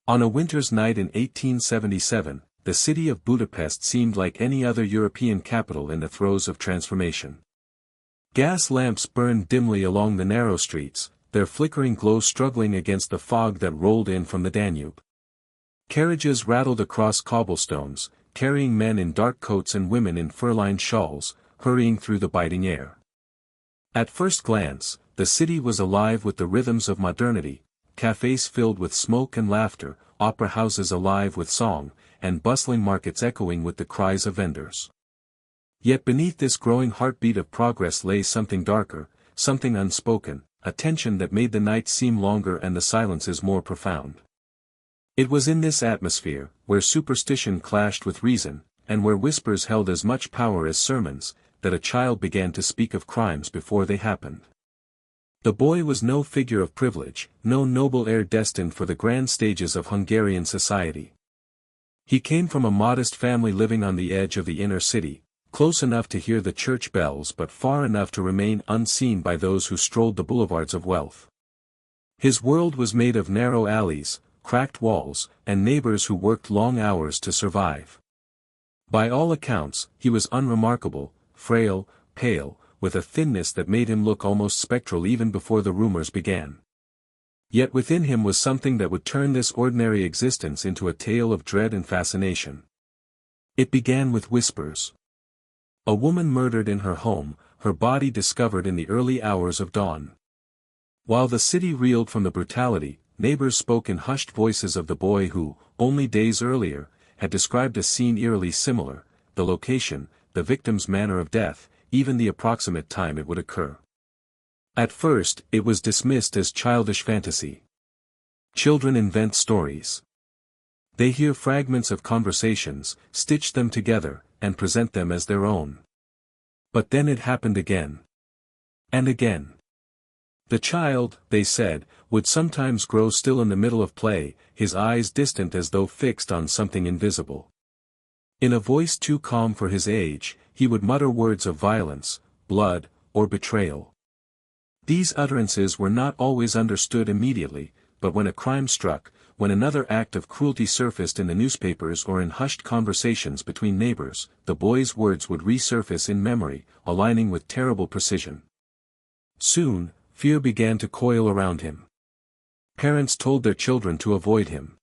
On a winter's night in 1877, the city of Budapest seemed like any other European capital in the throes of transformation. Gas lamps burned dimly along the narrow streets, their flickering glow struggling against the fog that rolled in from the Danube. Carriages rattled across cobblestones, carrying men in dark coats and women in fur-lined shawls, hurrying through the biting air. At first glance, the city was alive with the rhythms of modernity, cafes filled with smoke and laughter, opera houses alive with song, and bustling markets echoing with the cries of vendors. Yet beneath this growing heartbeat of progress lay something darker, something unspoken, a tension that made the nights seem longer and the silences more profound. It was in this atmosphere, where superstition clashed with reason, and where whispers held as much power as sermons, that a child began to speak of crimes before they happened. The boy was no figure of privilege, no noble heir destined for the grand stages of Hungarian society. He came from a modest family living on the edge of the inner city, close enough to hear the church bells but far enough to remain unseen by those who strolled the boulevards of wealth. His world was made of narrow alleys, cracked walls, and neighbors who worked long hours to survive. By all accounts, he was unremarkable, frail, pale, with a thinness that made him look almost spectral even before the rumors began. Yet within him was something that would turn this ordinary existence into a tale of dread and fascination. It began with whispers. A woman murdered in her home, her body discovered in the early hours of dawn. While the city reeled from the brutality, neighbors spoke in hushed voices of the boy who, only days earlier, had described a scene eerily similar, the location, the victim's manner of death, even the approximate time it would occur. At first, it was dismissed as childish fantasy. Children invent stories. They hear fragments of conversations, stitch them together, and present them as their own. But then it happened again. And again. The child, they said, would sometimes grow still in the middle of play, his eyes distant as though fixed on something invisible. In a voice too calm for his age, he would mutter words of violence, blood, or betrayal. These utterances were not always understood immediately, but when a crime struck, when another act of cruelty surfaced in the newspapers or in hushed conversations between neighbors, the boy's words would resurface in memory, aligning with terrible precision. Soon, fear began to coil around him. Parents told their children to avoid him.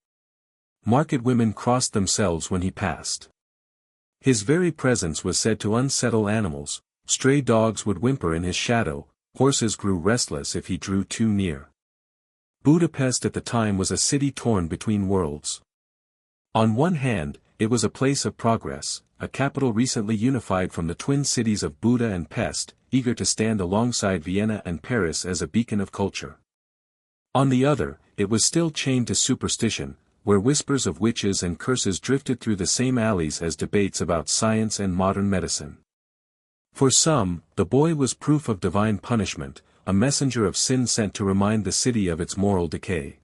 Market women crossed themselves when he passed. His very presence was said to unsettle animals, stray dogs would whimper in his shadow, horses grew restless if he drew too near. Budapest at the time was a city torn between worlds. On one hand, it was a place of progress, a capital recently unified from the twin cities of Buda and Pest, eager to stand alongside Vienna and Paris as a beacon of culture. On the other, it was still chained to superstition, where whispers of witches and curses drifted through the same alleys as debates about science and modern medicine. For some, the boy was proof of divine punishment, a messenger of sin sent to remind the city of its moral decay.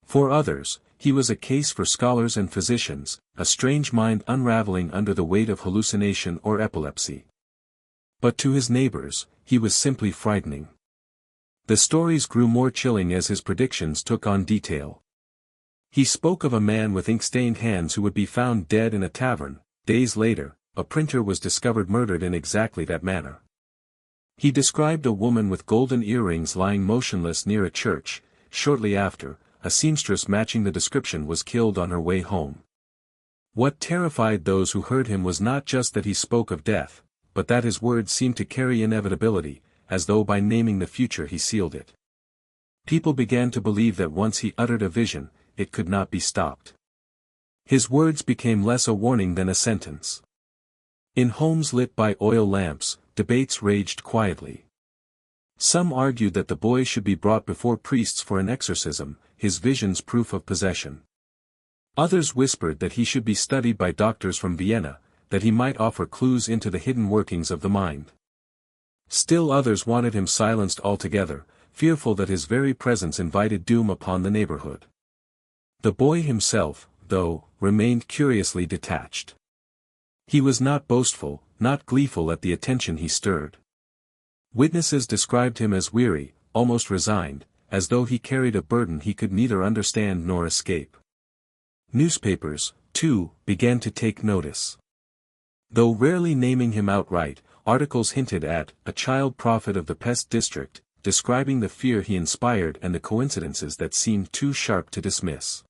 For others, he was a case for scholars and physicians, a strange mind unraveling under the weight of hallucination or epilepsy. But to his neighbors, he was simply frightening. The stories grew more chilling as his predictions took on detail. He spoke of a man with ink-stained hands who would be found dead in a tavern. Days later, a printer was discovered murdered in exactly that manner. He described a woman with golden earrings lying motionless near a church. Shortly after, a seamstress matching the description was killed on her way home. What terrified those who heard him was not just that he spoke of death, but that his words seemed to carry inevitability, as though by naming the future he sealed it. People began to believe that once he uttered a vision, it could not be stopped. His words became less a warning than a sentence. In homes lit by oil lamps, debates raged quietly. Some argued that the boy should be brought before priests for an exorcism, his visions proof of possession. Others whispered that he should be studied by doctors from Vienna, that he might offer clues into the hidden workings of the mind. Still others wanted him silenced altogether, fearful that his very presence invited doom upon the neighborhood. The boy himself, though, remained curiously detached. He was not boastful, not gleeful at the attention he stirred. Witnesses described him as weary, almost resigned, as though he carried a burden he could neither understand nor escape. Newspapers, too, began to take notice. Though rarely naming him outright, articles hinted at a child prophet of the pest district, describing the fear he inspired and the coincidences that seemed too sharp to dismiss.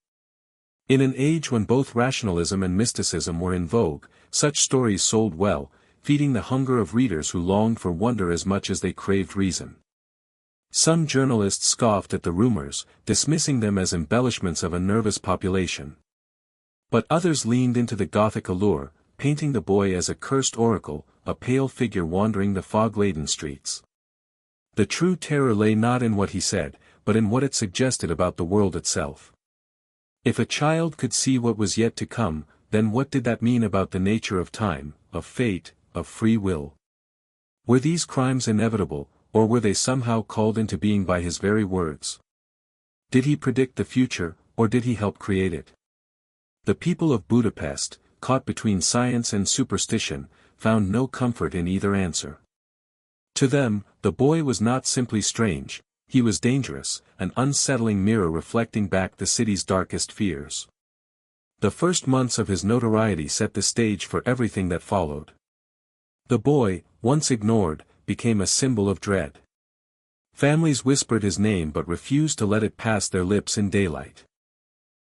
In an age when both rationalism and mysticism were in vogue, such stories sold well, feeding the hunger of readers who longed for wonder as much as they craved reason. Some journalists scoffed at the rumors, dismissing them as embellishments of a nervous population. But others leaned into the Gothic allure, painting the boy as a cursed oracle, a pale figure wandering the fog-laden streets. The true terror lay not in what he said, but in what it suggested about the world itself. If a child could see what was yet to come, then what did that mean about the nature of time, of fate, of free will? Were these crimes inevitable, or were they somehow called into being by his very words? Did he predict the future, or did he help create it? The people of Budapest, caught between science and superstition, found no comfort in either answer. To them, the boy was not simply strange, he was dangerous, an unsettling mirror reflecting back the city's darkest fears. The first months of his notoriety set the stage for everything that followed. The boy, once ignored, became a symbol of dread. Families whispered his name but refused to let it pass their lips in daylight.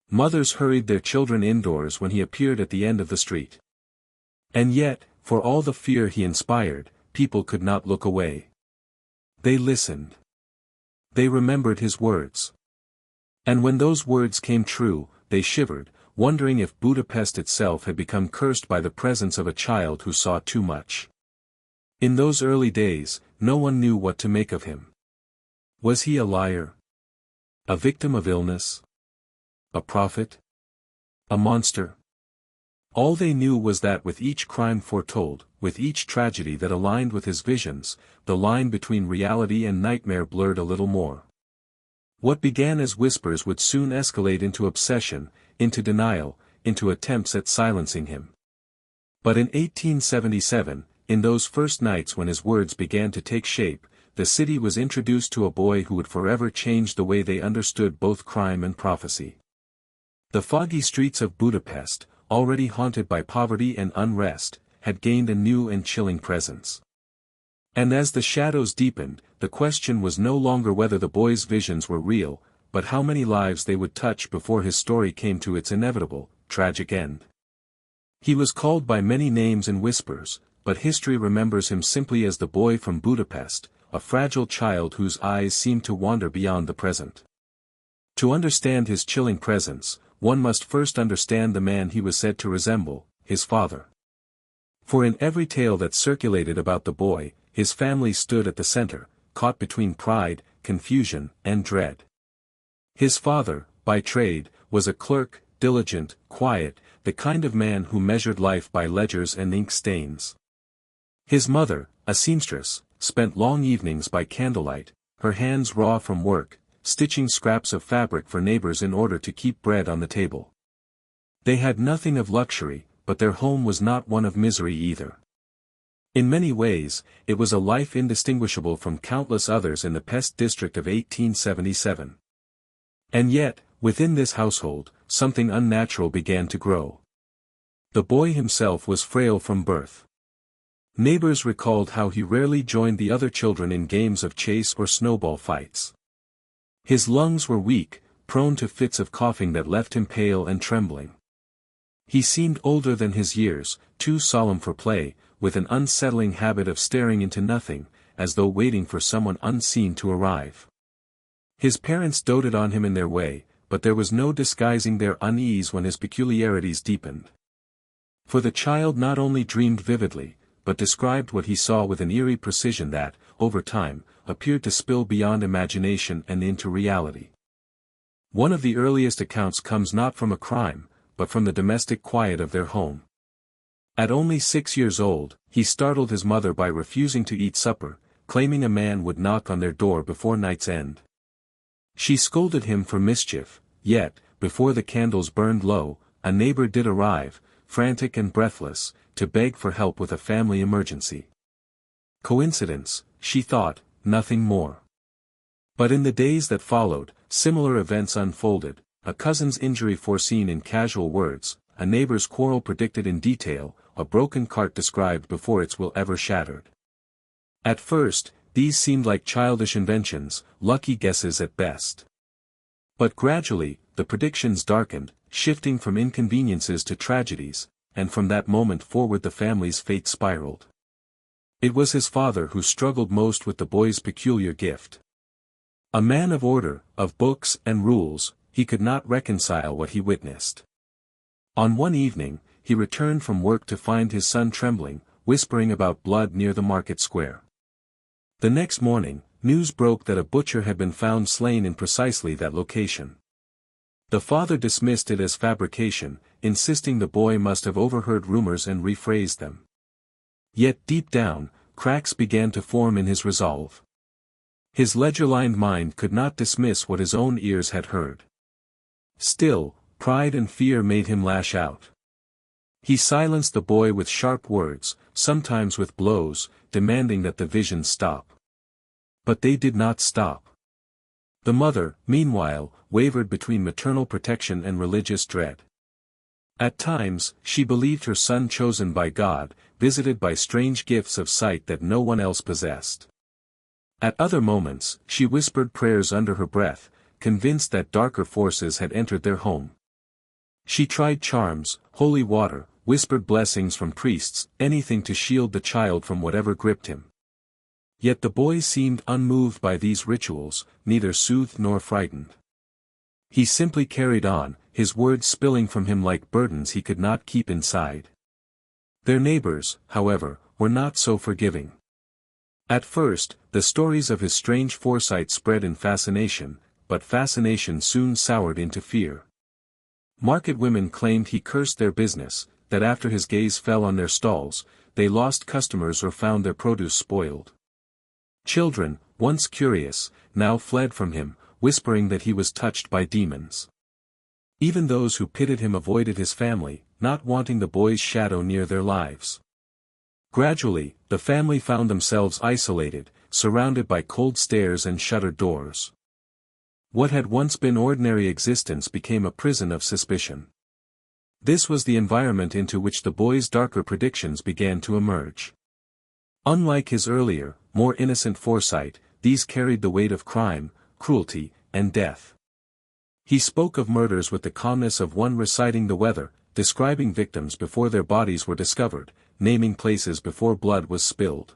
Mothers hurried their children indoors when he appeared at the end of the street. And yet, for all the fear he inspired, people could not look away. They listened. They remembered his words. And when those words came true, they shivered, wondering if Budapest itself had become cursed by the presence of a child who saw too much. In those early days, no one knew what to make of him. Was he a liar? A victim of illness? A prophet? A monster? All they knew was that with each crime foretold, with each tragedy that aligned with his visions, the line between reality and nightmare blurred a little more. What began as whispers would soon escalate into obsession, into denial, into attempts at silencing him. But in 1877, in those first nights when his words began to take shape, the city was introduced to a boy who would forever change the way they understood both crime and prophecy. The foggy streets of Budapest, already haunted by poverty and unrest, had gained a new and chilling presence. And as the shadows deepened, the question was no longer whether the boy's visions were real, but how many lives they would touch before his story came to its inevitable, tragic end. He was called by many names and whispers, but history remembers him simply as the boy from Budapest, a fragile child whose eyes seemed to wander beyond the present. To understand his chilling presence, one must first understand the man he was said to resemble, his father. For in every tale that circulated about the boy, his family stood at the center, caught between pride, confusion, and dread. His father, by trade, was a clerk, diligent, quiet, the kind of man who measured life by ledgers and ink stains. His mother, a seamstress, spent long evenings by candlelight, her hands raw from work, stitching scraps of fabric for neighbors in order to keep bread on the table. They had nothing of luxury, but their home was not one of misery either. In many ways, it was a life indistinguishable from countless others in the pest district of 1877. And yet, within this household, something unnatural began to grow. The boy himself was frail from birth. Neighbors recalled how he rarely joined the other children in games of chase or snowball fights. His lungs were weak, prone to fits of coughing that left him pale and trembling. He seemed older than his years, too solemn for play, with an unsettling habit of staring into nothing, as though waiting for someone unseen to arrive. His parents doted on him in their way, but there was no disguising their unease when his peculiarities deepened. For the child not only dreamed vividly, but described what he saw with an eerie precision that, over time, appeared to spill beyond imagination and into reality. One of the earliest accounts comes not from a crime, but from the domestic quiet of their home. At only 6 years old, he startled his mother by refusing to eat supper, claiming a man would knock on their door before night's end. She scolded him for mischief, yet, before the candles burned low, a neighbor did arrive, frantic and breathless, to beg for help with a family emergency. Coincidence, she thought, nothing more. But in the days that followed, similar events unfolded, a cousin's injury foreseen in casual words, a neighbor's quarrel predicted in detail, a broken cart described before its will ever shattered. At first, these seemed like childish inventions, lucky guesses at best. But gradually, the predictions darkened, shifting from inconveniences to tragedies, and from that moment forward the family's fate spiraled. It was his father who struggled most with the boy's peculiar gift. A man of order, of books and rules, he could not reconcile what he witnessed. On one evening, he returned from work to find his son trembling, whispering about blood near the market square. The next morning, news broke that a butcher had been found slain in precisely that location. The father dismissed it as fabrication, insisting the boy must have overheard rumors and rephrased them. Yet deep down, cracks began to form in his resolve. His ledger-lined mind could not dismiss what his own ears had heard. Still, pride and fear made him lash out. He silenced the boy with sharp words, sometimes with blows, demanding that the visions stop. But they did not stop. The mother, meanwhile, wavered between maternal protection and religious dread. At times, she believed her son chosen by God, visited by strange gifts of sight that no one else possessed. At other moments, she whispered prayers under her breath, convinced that darker forces had entered their home. She tried charms, holy water, whispered blessings from priests, anything to shield the child from whatever gripped him. Yet the boy seemed unmoved by these rituals, neither soothed nor frightened. He simply carried on, his words spilling from him like burdens he could not keep inside. Their neighbors, however, were not so forgiving. At first, the stories of his strange foresight spread in fascination, but fascination soon soured into fear. Market women claimed he cursed their business, that after his gaze fell on their stalls, they lost customers or found their produce spoiled. Children, once curious, now fled from him, whispering that he was touched by demons. Even those who pitied him avoided his family, not wanting the boy's shadow near their lives. Gradually, the family found themselves isolated, surrounded by cold stares and shuttered doors. What had once been ordinary existence became a prison of suspicion. This was the environment into which the boy's darker predictions began to emerge. Unlike his earlier, more innocent foresight, these carried the weight of crime, cruelty, and death. He spoke of murders with the calmness of one reciting the weather, describing victims before their bodies were discovered, naming places before blood was spilled.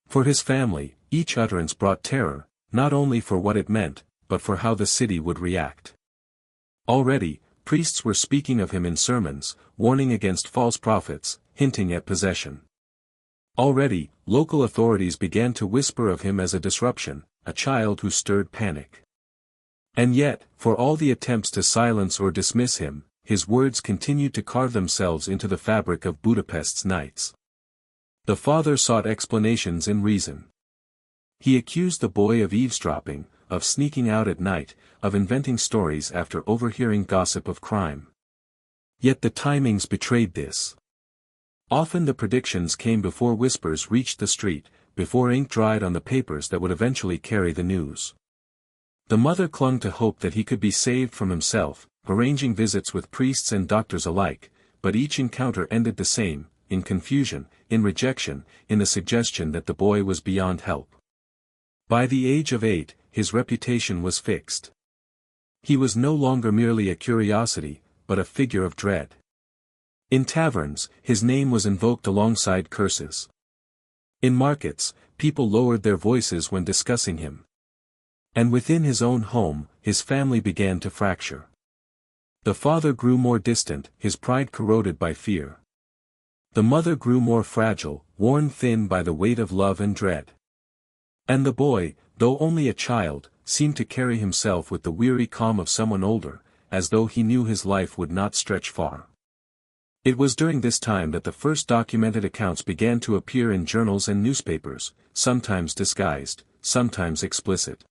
For his family, each utterance brought terror, not only for what it meant, but for how the city would react. Already, priests were speaking of him in sermons, warning against false prophets, hinting at possession. Already, local authorities began to whisper of him as a disruption, a child who stirred panic. And yet, for all the attempts to silence or dismiss him, his words continued to carve themselves into the fabric of Budapest's nights. The father sought explanations in reason. He accused the boy of eavesdropping, of sneaking out at night, of inventing stories after overhearing gossip of crime. Yet the timings betrayed this. Often the predictions came before whispers reached the street, before ink dried on the papers that would eventually carry the news. The mother clung to hope that he could be saved from himself, arranging visits with priests and doctors alike, but each encounter ended the same, in confusion, in rejection, in the suggestion that the boy was beyond help. By the age of 8, his reputation was fixed. He was no longer merely a curiosity, but a figure of dread. In taverns, his name was invoked alongside curses. In markets, people lowered their voices when discussing him. And within his own home, his family began to fracture. The father grew more distant, his pride corroded by fear. The mother grew more fragile, worn thin by the weight of love and dread. And the boy, though only a child, seemed to carry himself with the weary calm of someone older, as though he knew his life would not stretch far. It was during this time that the first documented accounts began to appear in journals and newspapers, sometimes disguised, sometimes explicit.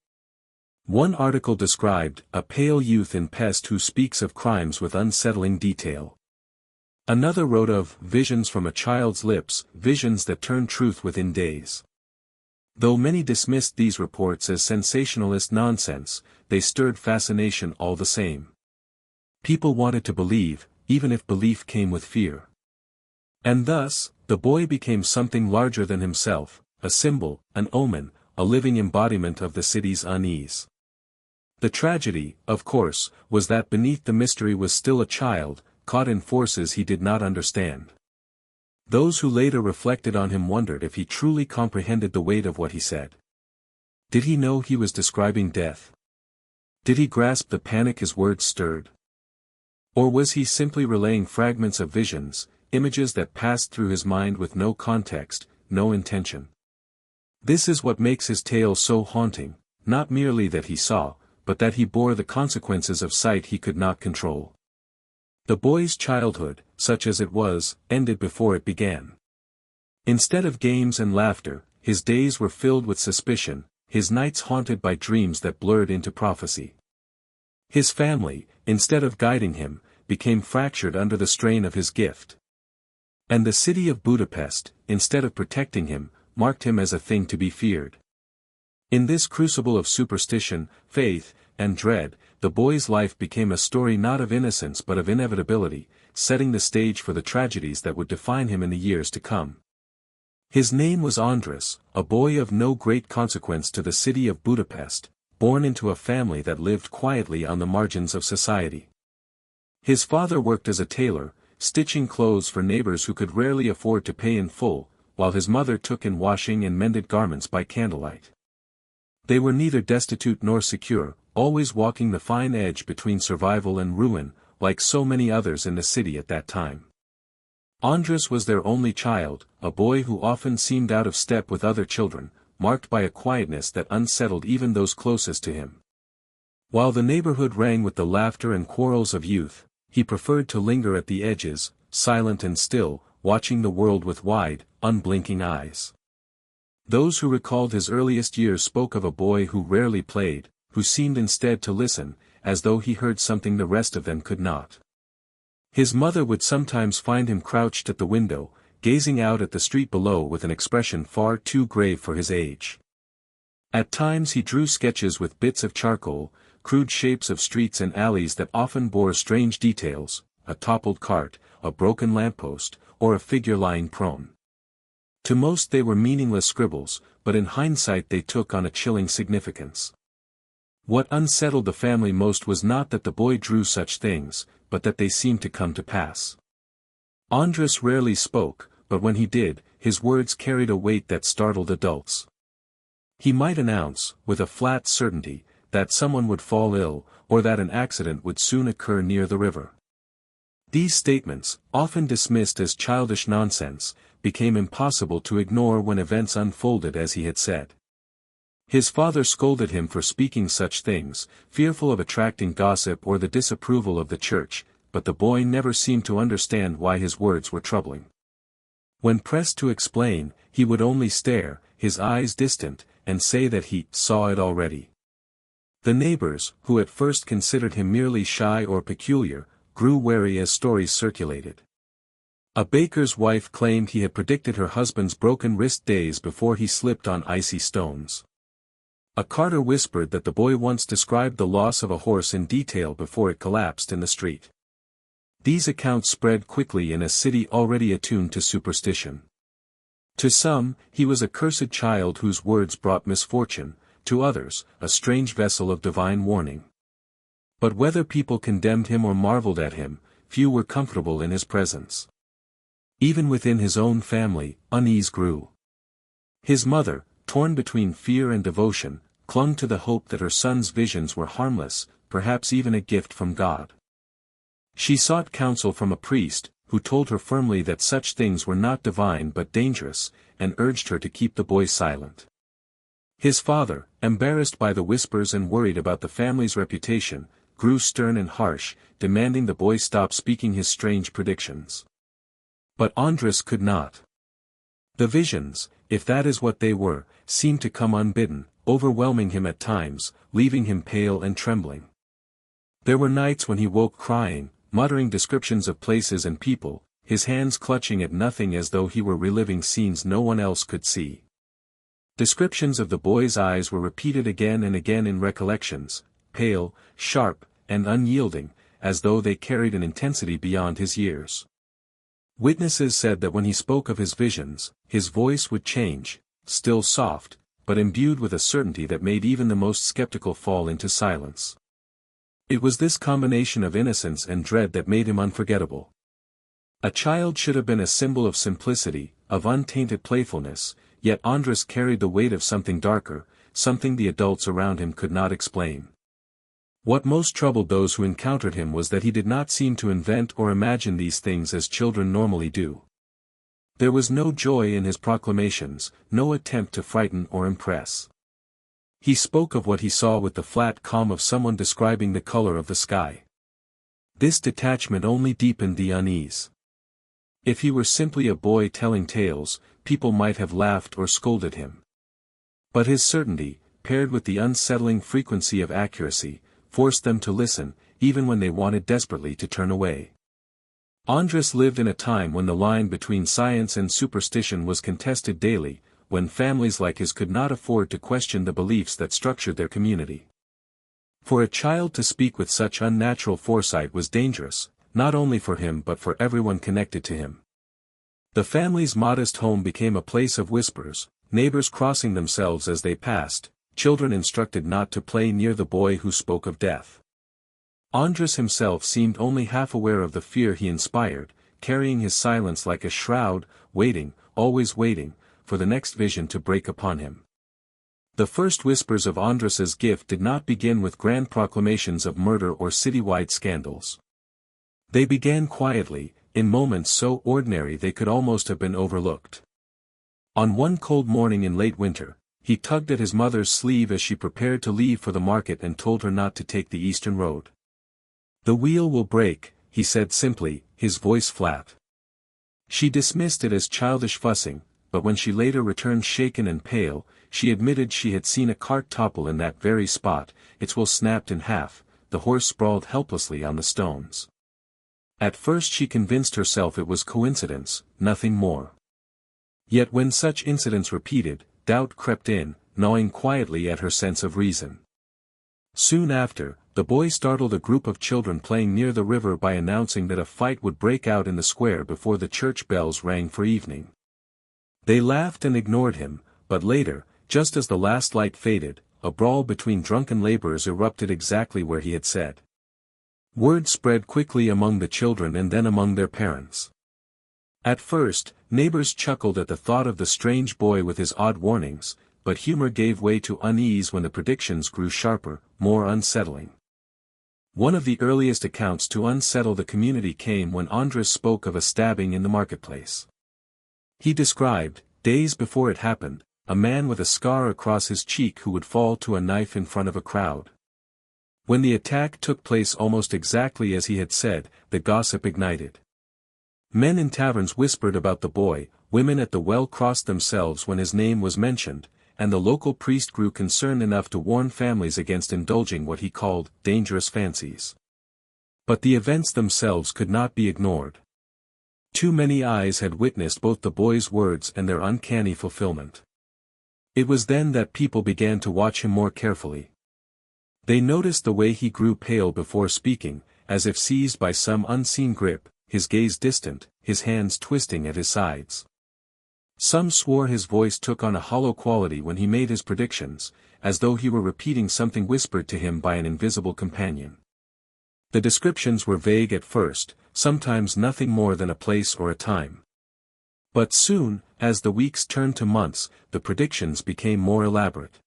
One article described a pale youth in Pest who speaks of crimes with unsettling detail. Another wrote of visions from a child's lips, visions that turn truth within days. Though many dismissed these reports as sensationalist nonsense, they stirred fascination all the same. People wanted to believe, even if belief came with fear. And thus, the boy became something larger than himself, a symbol, an omen, a living embodiment of the city's unease. The tragedy, of course, was that beneath the mystery was still a child, caught in forces he did not understand. Those who later reflected on him wondered if he truly comprehended the weight of what he said. Did he know he was describing death? Did he grasp the panic his words stirred? Or was he simply relaying fragments of visions, images that passed through his mind with no context, no intention? This is what makes his tale so haunting, not merely that he saw, but that he bore the consequences of sight he could not control. The boy's childhood, such as it was, ended before it began. Instead of games and laughter, his days were filled with suspicion, his nights haunted by dreams that blurred into prophecy. His family, instead of guiding him, became fractured under the strain of his gift. And the city of Budapest, instead of protecting him, marked him as a thing to be feared. In this crucible of superstition, faith, and dread, the boy's life became a story not of innocence but of inevitability, setting the stage for the tragedies that would define him in the years to come. His name was Andras, a boy of no great consequence to the city of Budapest, born into a family that lived quietly on the margins of society. His father worked as a tailor, stitching clothes for neighbors who could rarely afford to pay in full, while his mother took in washing and mended garments by candlelight. They were neither destitute nor secure, always walking the fine edge between survival and ruin, like so many others in the city at that time. Andras was their only child, a boy who often seemed out of step with other children, marked by a quietness that unsettled even those closest to him. While the neighborhood rang with the laughter and quarrels of youth, he preferred to linger at the edges, silent and still, watching the world with wide, unblinking eyes. Those who recalled his earliest years spoke of a boy who rarely played, who seemed instead to listen, as though he heard something the rest of them could not. His mother would sometimes find him crouched at the window, gazing out at the street below with an expression far too grave for his age. At times he drew sketches with bits of charcoal, crude shapes of streets and alleys that often bore strange details, a toppled cart, a broken lamppost, or a figure lying prone. To most they were meaningless scribbles, but in hindsight they took on a chilling significance. What unsettled the family most was not that the boy drew such things, but that they seemed to come to pass. Andras rarely spoke, but when he did, his words carried a weight that startled adults. He might announce, with a flat certainty, that someone would fall ill, or that an accident would soon occur near the river. These statements, often dismissed as childish nonsense, became impossible to ignore when events unfolded as he had said. His father scolded him for speaking such things, fearful of attracting gossip or the disapproval of the church, but the boy never seemed to understand why his words were troubling. When pressed to explain, he would only stare, his eyes distant, and say that he saw it already. The neighbors, who at first considered him merely shy or peculiar, grew wary as stories circulated. A baker's wife claimed he had predicted her husband's broken wrist days before he slipped on icy stones. A carter whispered that the boy once described the loss of a horse in detail before it collapsed in the street. These accounts spread quickly in a city already attuned to superstition. To some, he was a cursed child whose words brought misfortune, to others, a strange vessel of divine warning. But whether people condemned him or marveled at him, few were comfortable in his presence. Even within his own family, unease grew. His mother, torn between fear and devotion, clung to the hope that her son's visions were harmless, perhaps even a gift from God. She sought counsel from a priest, who told her firmly that such things were not divine but dangerous, and urged her to keep the boy silent. His father, embarrassed by the whispers and worried about the family's reputation, grew stern and harsh, demanding the boy stop speaking his strange predictions. But Andras could not. The visions, if that is what they were, seemed to come unbidden, overwhelming him at times, leaving him pale and trembling. There were nights when he woke crying, muttering descriptions of places and people, his hands clutching at nothing as though he were reliving scenes no one else could see. Descriptions of the boy's eyes were repeated again and again in recollections, pale, sharp, and unyielding, as though they carried an intensity beyond his years. Witnesses said that when he spoke of his visions, his voice would change, still soft, but imbued with a certainty that made even the most skeptical fall into silence. It was this combination of innocence and dread that made him unforgettable. A child should have been a symbol of simplicity, of untainted playfulness, yet Andras carried the weight of something darker, something the adults around him could not explain. What most troubled those who encountered him was that he did not seem to invent or imagine these things as children normally do. There was no joy in his proclamations, no attempt to frighten or impress. He spoke of what he saw with the flat calm of someone describing the color of the sky. This detachment only deepened the unease. If he were simply a boy telling tales, people might have laughed or scolded him. But his certainty, paired with the unsettling frequency of accuracy, forced them to listen, even when they wanted desperately to turn away. Andras lived in a time when the line between science and superstition was contested daily, when families like his could not afford to question the beliefs that structured their community. For a child to speak with such unnatural foresight was dangerous, not only for him but for everyone connected to him. The family's modest home became a place of whispers, neighbors crossing themselves as they passed, children instructed not to play near the boy who spoke of death. Andras himself seemed only half aware of the fear he inspired, carrying his silence like a shroud, waiting, always waiting, for the next vision to break upon him. The first whispers of Andras's gift did not begin with grand proclamations of murder or citywide scandals. They began quietly, in moments so ordinary they could almost have been overlooked. On one cold morning in late winter, he tugged at his mother's sleeve as she prepared to leave for the market and told her not to take the eastern road. "The wheel will break," he said simply, his voice flat. She dismissed it as childish fussing, but when she later returned shaken and pale, she admitted she had seen a cart topple in that very spot, its wheel snapped in half, the horse sprawled helplessly on the stones. At first she convinced herself it was coincidence, nothing more. Yet when such incidents repeated, doubt crept in, gnawing quietly at her sense of reason. Soon after, the boy startled a group of children playing near the river by announcing that a fight would break out in the square before the church bells rang for evening. They laughed and ignored him, but later, just as the last light faded, a brawl between drunken laborers erupted exactly where he had said. Word spread quickly among the children and then among their parents. At first, neighbors chuckled at the thought of the strange boy with his odd warnings, but humor gave way to unease when the predictions grew sharper, more unsettling. One of the earliest accounts to unsettle the community came when Andras spoke of a stabbing in the marketplace. He described, days before it happened, a man with a scar across his cheek who would fall to a knife in front of a crowd. When the attack took place almost exactly as he had said, the gossip ignited. Men in taverns whispered about the boy, women at the well crossed themselves when his name was mentioned, and the local priest grew concerned enough to warn families against indulging what he called dangerous fancies. But the events themselves could not be ignored. Too many eyes had witnessed both the boy's words and their uncanny fulfillment. It was then that people began to watch him more carefully. They noticed the way he grew pale before speaking, as if seized by some unseen grip, his gaze distant, his hands twisting at his sides. Some swore his voice took on a hollow quality when he made his predictions, as though he were repeating something whispered to him by an invisible companion. The descriptions were vague at first, sometimes nothing more than a place or a time. But soon, as the weeks turned to months, the predictions became more elaborate.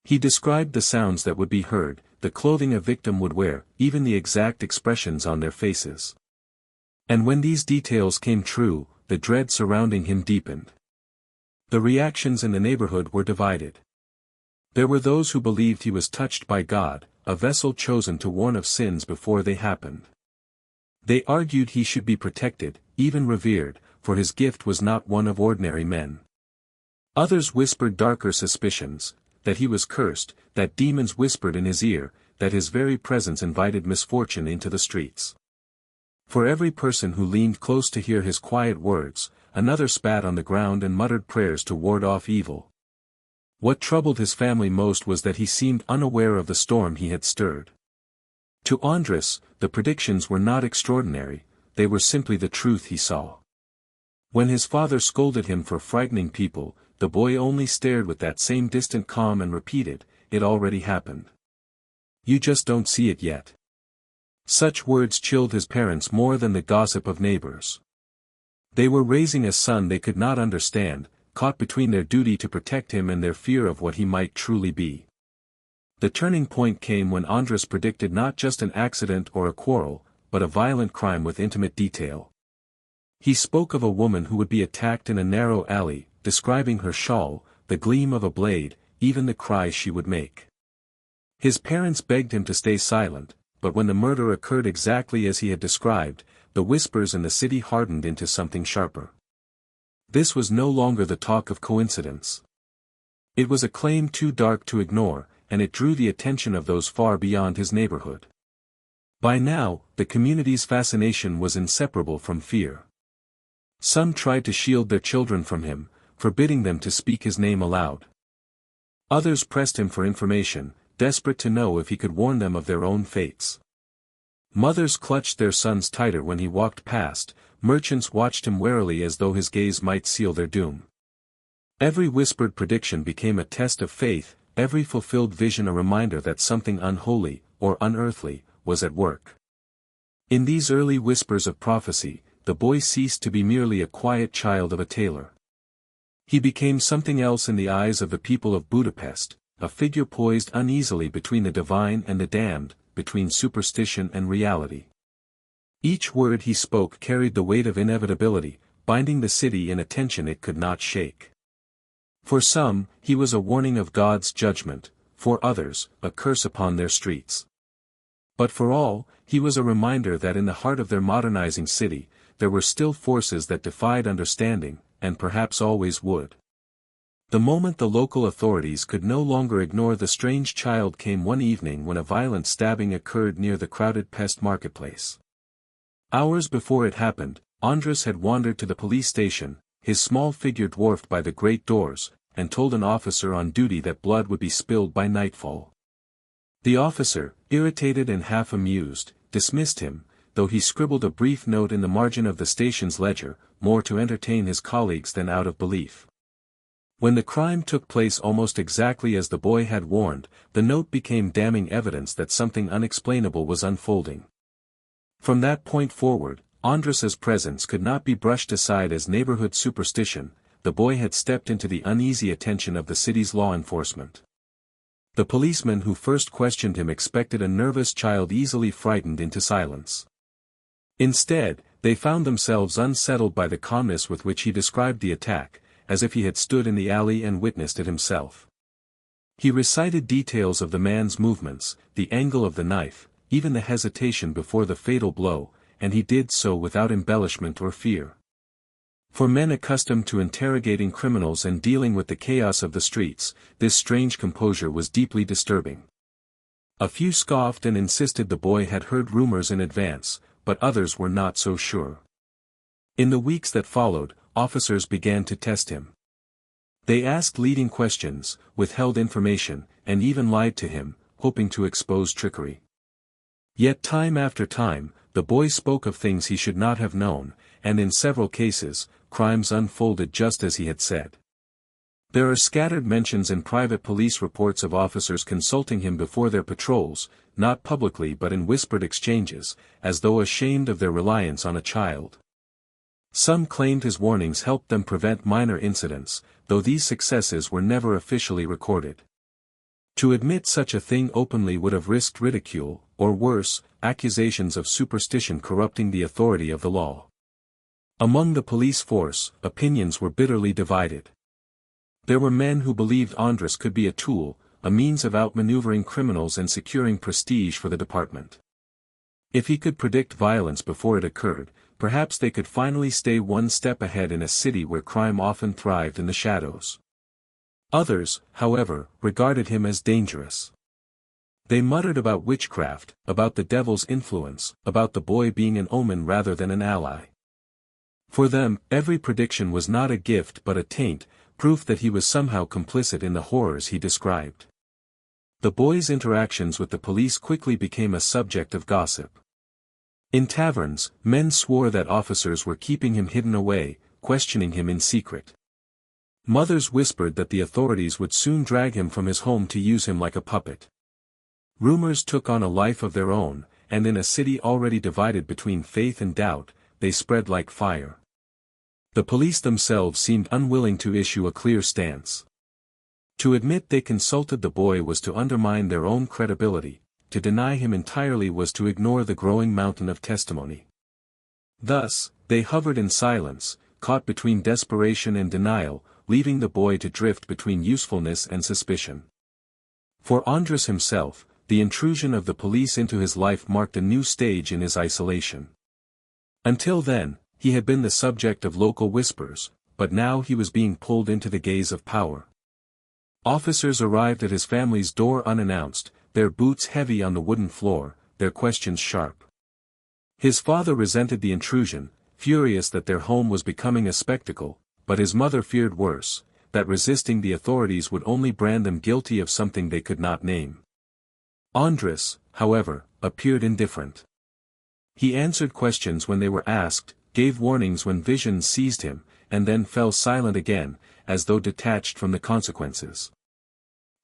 He described the sounds that would be heard, the clothing a victim would wear, even the exact expressions on their faces. And when these details came true, the dread surrounding him deepened. The reactions in the neighborhood were divided. There were those who believed he was touched by God, a vessel chosen to warn of sins before they happened. They argued he should be protected, even revered, for his gift was not one of ordinary men. Others whispered darker suspicions, that he was cursed, that demons whispered in his ear, that his very presence invited misfortune into the streets. For every person who leaned close to hear his quiet words, another spat on the ground and muttered prayers to ward off evil. What troubled his family most was that he seemed unaware of the storm he had stirred. To Andres, the predictions were not extraordinary, they were simply the truth he saw. When his father scolded him for frightening people, the boy only stared with that same distant calm and repeated, "It already happened. You just don't see it yet." Such words chilled his parents more than the gossip of neighbors. They were raising a son they could not understand, caught between their duty to protect him and their fear of what he might truly be. The turning point came when Andres predicted not just an accident or a quarrel, but a violent crime with intimate detail. He spoke of a woman who would be attacked in a narrow alley, describing her shawl, the gleam of a blade, even the cries she would make. His parents begged him to stay silent, but when the murder occurred exactly as he had described, the whispers in the city hardened into something sharper. This was no longer the talk of coincidence. It was a claim too dark to ignore, and it drew the attention of those far beyond his neighborhood. By now, the community's fascination was inseparable from fear. Some tried to shield their children from him, forbidding them to speak his name aloud. Others pressed him for information, desperate to know if he could warn them of their own fates. Mothers clutched their sons tighter when he walked past, merchants watched him warily as though his gaze might seal their doom. Every whispered prediction became a test of faith, every fulfilled vision a reminder that something unholy, or unearthly, was at work. In these early whispers of prophecy, the boy ceased to be merely a quiet child of a tailor. He became something else in the eyes of the people of Budapest, a figure poised uneasily between the divine and the damned, between superstition and reality. Each word he spoke carried the weight of inevitability, binding the city in a tension it could not shake. For some, he was a warning of God's judgment, for others, a curse upon their streets. But for all, he was a reminder that in the heart of their modernizing city, there were still forces that defied understanding, and perhaps always would. The moment the local authorities could no longer ignore the strange child came one evening when a violent stabbing occurred near the crowded Pest marketplace. Hours before it happened, Andres had wandered to the police station, his small figure dwarfed by the great doors, and told an officer on duty that blood would be spilled by nightfall. The officer, irritated and half amused, dismissed him, though he scribbled a brief note in the margin of the station's ledger, more to entertain his colleagues than out of belief. When the crime took place almost exactly as the boy had warned, the note became damning evidence that something unexplainable was unfolding. From that point forward, Andres's presence could not be brushed aside as neighborhood superstition. The boy had stepped into the uneasy attention of the city's law enforcement. The policeman who first questioned him expected a nervous child easily frightened into silence. Instead, they found themselves unsettled by the calmness with which he described the attack, as if he had stood in the alley and witnessed it himself. He recited details of the man's movements, the angle of the knife, even the hesitation before the fatal blow, and he did so without embellishment or fear. For men accustomed to interrogating criminals and dealing with the chaos of the streets, this strange composure was deeply disturbing. A few scoffed and insisted the boy had heard rumors in advance, but others were not so sure. In the weeks that followed, officers began to test him. They asked leading questions, withheld information, and even lied to him, hoping to expose trickery. Yet time after time, the boy spoke of things he should not have known, and in several cases, crimes unfolded just as he had said. There are scattered mentions in private police reports of officers consulting him before their patrols, not publicly but in whispered exchanges, as though ashamed of their reliance on a child. Some claimed his warnings helped them prevent minor incidents, though these successes were never officially recorded. To admit such a thing openly would have risked ridicule, or worse, accusations of superstition corrupting the authority of the law. Among the police force, opinions were bitterly divided. There were men who believed Andres could be a tool, a means of outmaneuvering criminals and securing prestige for the department. If he could predict violence before it occurred, perhaps they could finally stay one step ahead in a city where crime often thrived in the shadows. Others, however, regarded him as dangerous. They muttered about witchcraft, about the devil's influence, about the boy being an omen rather than an ally. For them, every prediction was not a gift but a taint, proof that he was somehow complicit in the horrors he described. The boy's interactions with the police quickly became a subject of gossip. In taverns, men swore that officers were keeping him hidden away, questioning him in secret. Mothers whispered that the authorities would soon drag him from his home to use him like a puppet. Rumors took on a life of their own, and in a city already divided between faith and doubt, they spread like fire. The police themselves seemed unwilling to issue a clear stance. To admit they consulted the boy was to undermine their own credibility, to deny him entirely was to ignore the growing mountain of testimony. Thus, they hovered in silence, caught between desperation and denial, leaving the boy to drift between usefulness and suspicion. For Andres himself, the intrusion of the police into his life marked a new stage in his isolation. Until then, he had been the subject of local whispers, but now he was being pulled into the gaze of power. Officers arrived at his family's door unannounced, their boots heavy on the wooden floor, their questions sharp. His father resented the intrusion, furious that their home was becoming a spectacle, but his mother feared worse, that resisting the authorities would only brand them guilty of something they could not name. Andres, however, appeared indifferent. He answered questions when they were asked, gave warnings when visions seized him, and then fell silent again, as though detached from the consequences.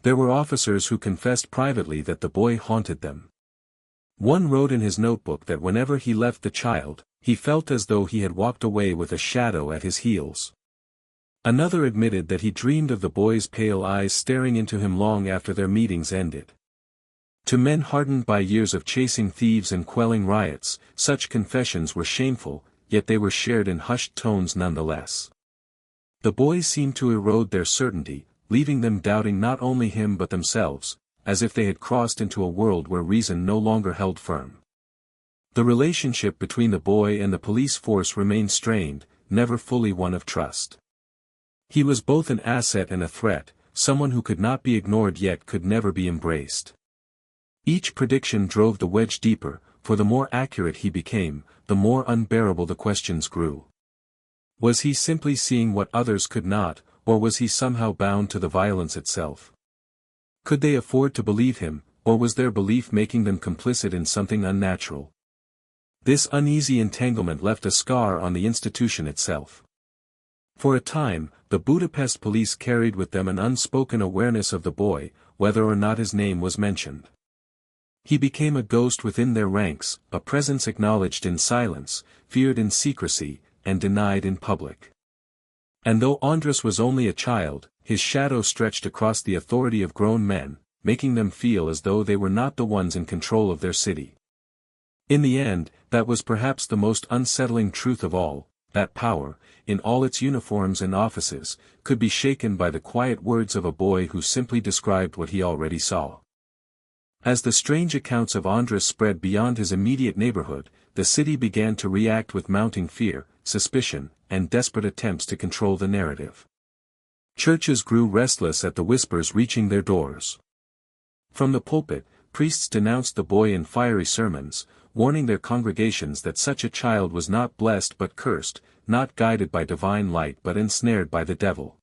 There were officers who confessed privately that the boy haunted them. One wrote in his notebook that whenever he left the child, he felt as though he had walked away with a shadow at his heels. Another admitted that he dreamed of the boy's pale eyes staring into him long after their meetings ended. To men hardened by years of chasing thieves and quelling riots, such confessions were shameful, yet they were shared in hushed tones nonetheless. The boy seemed to erode their certainty, leaving them doubting not only him but themselves, as if they had crossed into a world where reason no longer held firm. The relationship between the boy and the police force remained strained, never fully one of trust. He was both an asset and a threat, someone who could not be ignored yet could never be embraced. Each prediction drove the wedge deeper, for the more accurate he became, the more unbearable the questions grew. Was he simply seeing what others could not, or was he somehow bound to the violence itself? Could they afford to believe him, or was their belief making them complicit in something unnatural? This uneasy entanglement left a scar on the institution itself. For a time, the Budapest police carried with them an unspoken awareness of the boy, whether or not his name was mentioned. He became a ghost within their ranks, a presence acknowledged in silence, feared in secrecy, and denied in public. And though Andres was only a child, his shadow stretched across the authority of grown men, making them feel as though they were not the ones in control of their city. In the end, that was perhaps the most unsettling truth of all, that power, in all its uniforms and offices, could be shaken by the quiet words of a boy who simply described what he already saw. As the strange accounts of Andres spread beyond his immediate neighborhood, the city began to react with mounting fear, suspicion, and desperate attempts to control the narrative. Churches grew restless at the whispers reaching their doors. From the pulpit, priests denounced the boy in fiery sermons, warning their congregations that such a child was not blessed but cursed, not guided by divine light but ensnared by the devil.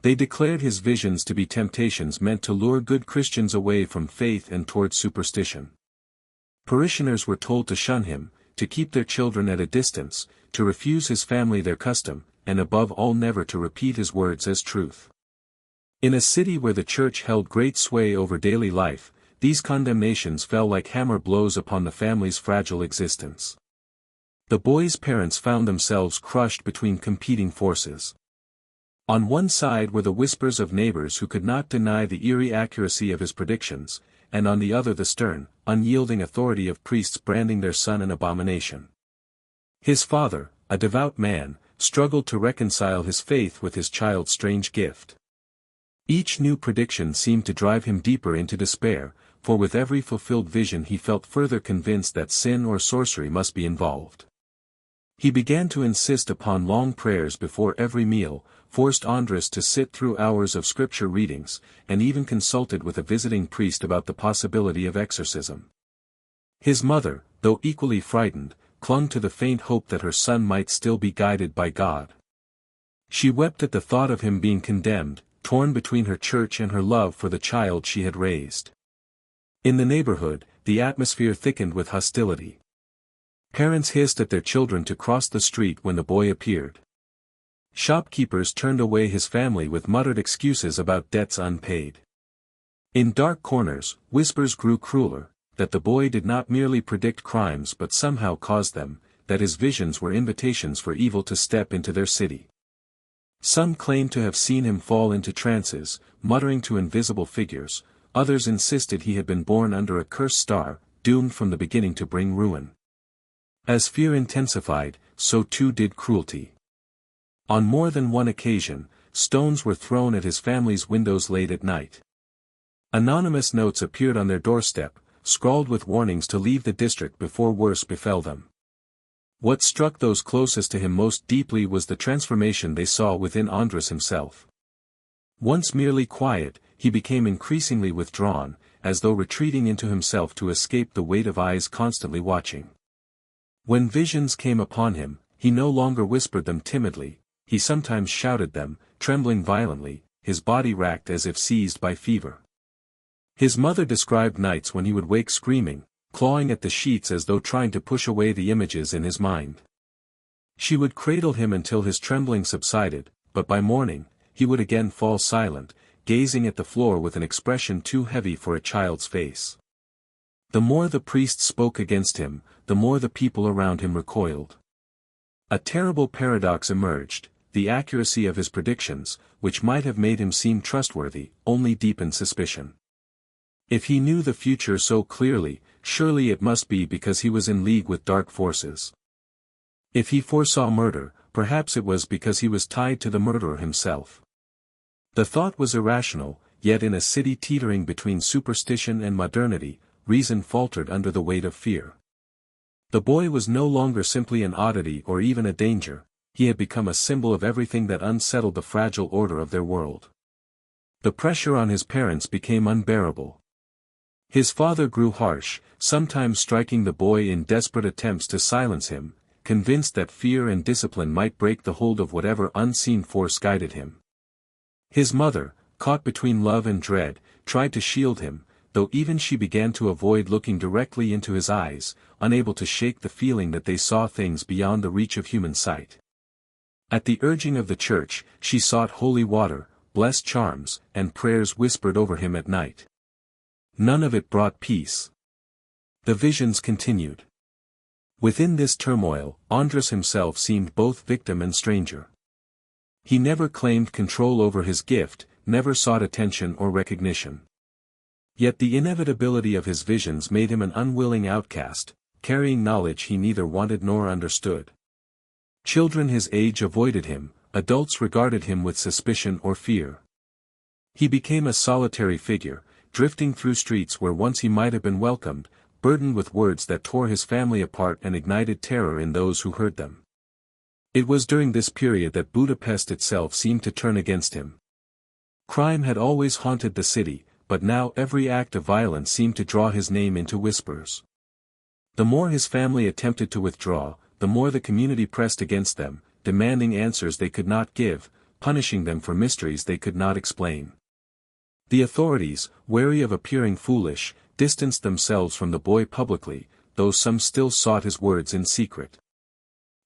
They declared his visions to be temptations meant to lure good Christians away from faith and toward superstition. Parishioners were told to shun him, to keep their children at a distance, to refuse his family their custom, and above all never to repeat his words as truth. In a city where the church held great sway over daily life, these condemnations fell like hammer blows upon the family's fragile existence. The boy's parents found themselves crushed between competing forces. On one side were the whispers of neighbors who could not deny the eerie accuracy of his predictions, and on the other the stern, unyielding authority of priests branding their son an abomination. His father, a devout man, struggled to reconcile his faith with his child's strange gift. Each new prediction seemed to drive him deeper into despair, for with every fulfilled vision he felt further convinced that sin or sorcery must be involved. He began to insist upon long prayers before every meal, forced Andres to sit through hours of scripture readings, and even consulted with a visiting priest about the possibility of exorcism. His mother, though equally frightened, clung to the faint hope that her son might still be guided by God. She wept at the thought of him being condemned, torn between her church and her love for the child she had raised. In the neighborhood, the atmosphere thickened with hostility. Parents hissed at their children to cross the street when the boy appeared. Shopkeepers turned away his family with muttered excuses about debts unpaid. In dark corners, whispers grew crueler, that the boy did not merely predict crimes but somehow caused them, that his visions were invitations for evil to step into their city. Some claimed to have seen him fall into trances, muttering to invisible figures, others insisted he had been born under a cursed star, doomed from the beginning to bring ruin. As fear intensified, so too did cruelty. On more than one occasion, stones were thrown at his family's windows late at night. Anonymous notes appeared on their doorstep, scrawled with warnings to leave the district before worse befell them. What struck those closest to him most deeply was the transformation they saw within Andras himself. Once merely quiet, he became increasingly withdrawn, as though retreating into himself to escape the weight of eyes constantly watching. When visions came upon him, he no longer whispered them timidly, he sometimes shouted them, trembling violently, his body racked as if seized by fever. His mother described nights when he would wake screaming, clawing at the sheets as though trying to push away the images in his mind. She would cradle him until his trembling subsided, but by morning, he would again fall silent, gazing at the floor with an expression too heavy for a child's face. The more the priest spoke against him, the more the people around him recoiled. A terrible paradox emerged: the accuracy of his predictions, which might have made him seem trustworthy, only deepened suspicion. If he knew the future so clearly, surely it must be because he was in league with dark forces. If he foresaw murder, perhaps it was because he was tied to the murderer himself. The thought was irrational, yet in a city teetering between superstition and modernity, reason faltered under the weight of fear. The boy was no longer simply an oddity or even a danger, he had become a symbol of everything that unsettled the fragile order of their world. The pressure on his parents became unbearable. His father grew harsh, sometimes striking the boy in desperate attempts to silence him, convinced that fear and discipline might break the hold of whatever unseen force guided him. His mother, caught between love and dread, tried to shield him, though even she began to avoid looking directly into his eyes, unable to shake the feeling that they saw things beyond the reach of human sight. At the urging of the church, she sought holy water, blessed charms, and prayers whispered over him at night. None of it brought peace. The visions continued. Within this turmoil, Andras himself seemed both victim and stranger. He never claimed control over his gift, never sought attention or recognition. Yet the inevitability of his visions made him an unwilling outcast, carrying knowledge he neither wanted nor understood. Children his age avoided him, adults regarded him with suspicion or fear. He became a solitary figure, drifting through streets where once he might have been welcomed, burdened with words that tore his family apart and ignited terror in those who heard them. It was during this period that Budapest itself seemed to turn against him. Crime had always haunted the city, but now every act of violence seemed to draw his name into whispers. The more his family attempted to withdraw, the more the community pressed against them, demanding answers they could not give, punishing them for mysteries they could not explain. The authorities, wary of appearing foolish, distanced themselves from the boy publicly, though some still sought his words in secret.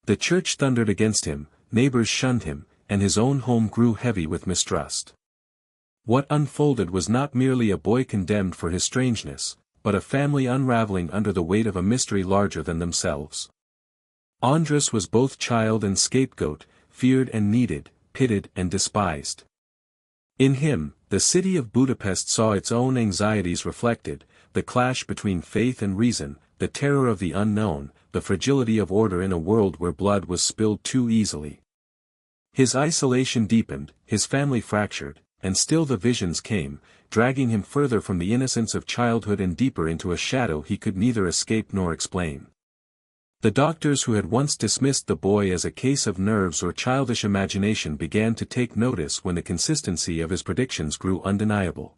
The church thundered against him, neighbors shunned him, and his own home grew heavy with mistrust. What unfolded was not merely a boy condemned for his strangeness, but a family unraveling under the weight of a mystery larger than themselves. Andras was both child and scapegoat, feared and needed, pitied and despised. In him, the city of Budapest saw its own anxieties reflected, the clash between faith and reason, the terror of the unknown, the fragility of order in a world where blood was spilled too easily. His isolation deepened, his family fractured, and still the visions came, dragging him further from the innocence of childhood and deeper into a shadow he could neither escape nor explain. The doctors who had once dismissed the boy as a case of nerves or childish imagination began to take notice when the consistency of his predictions grew undeniable.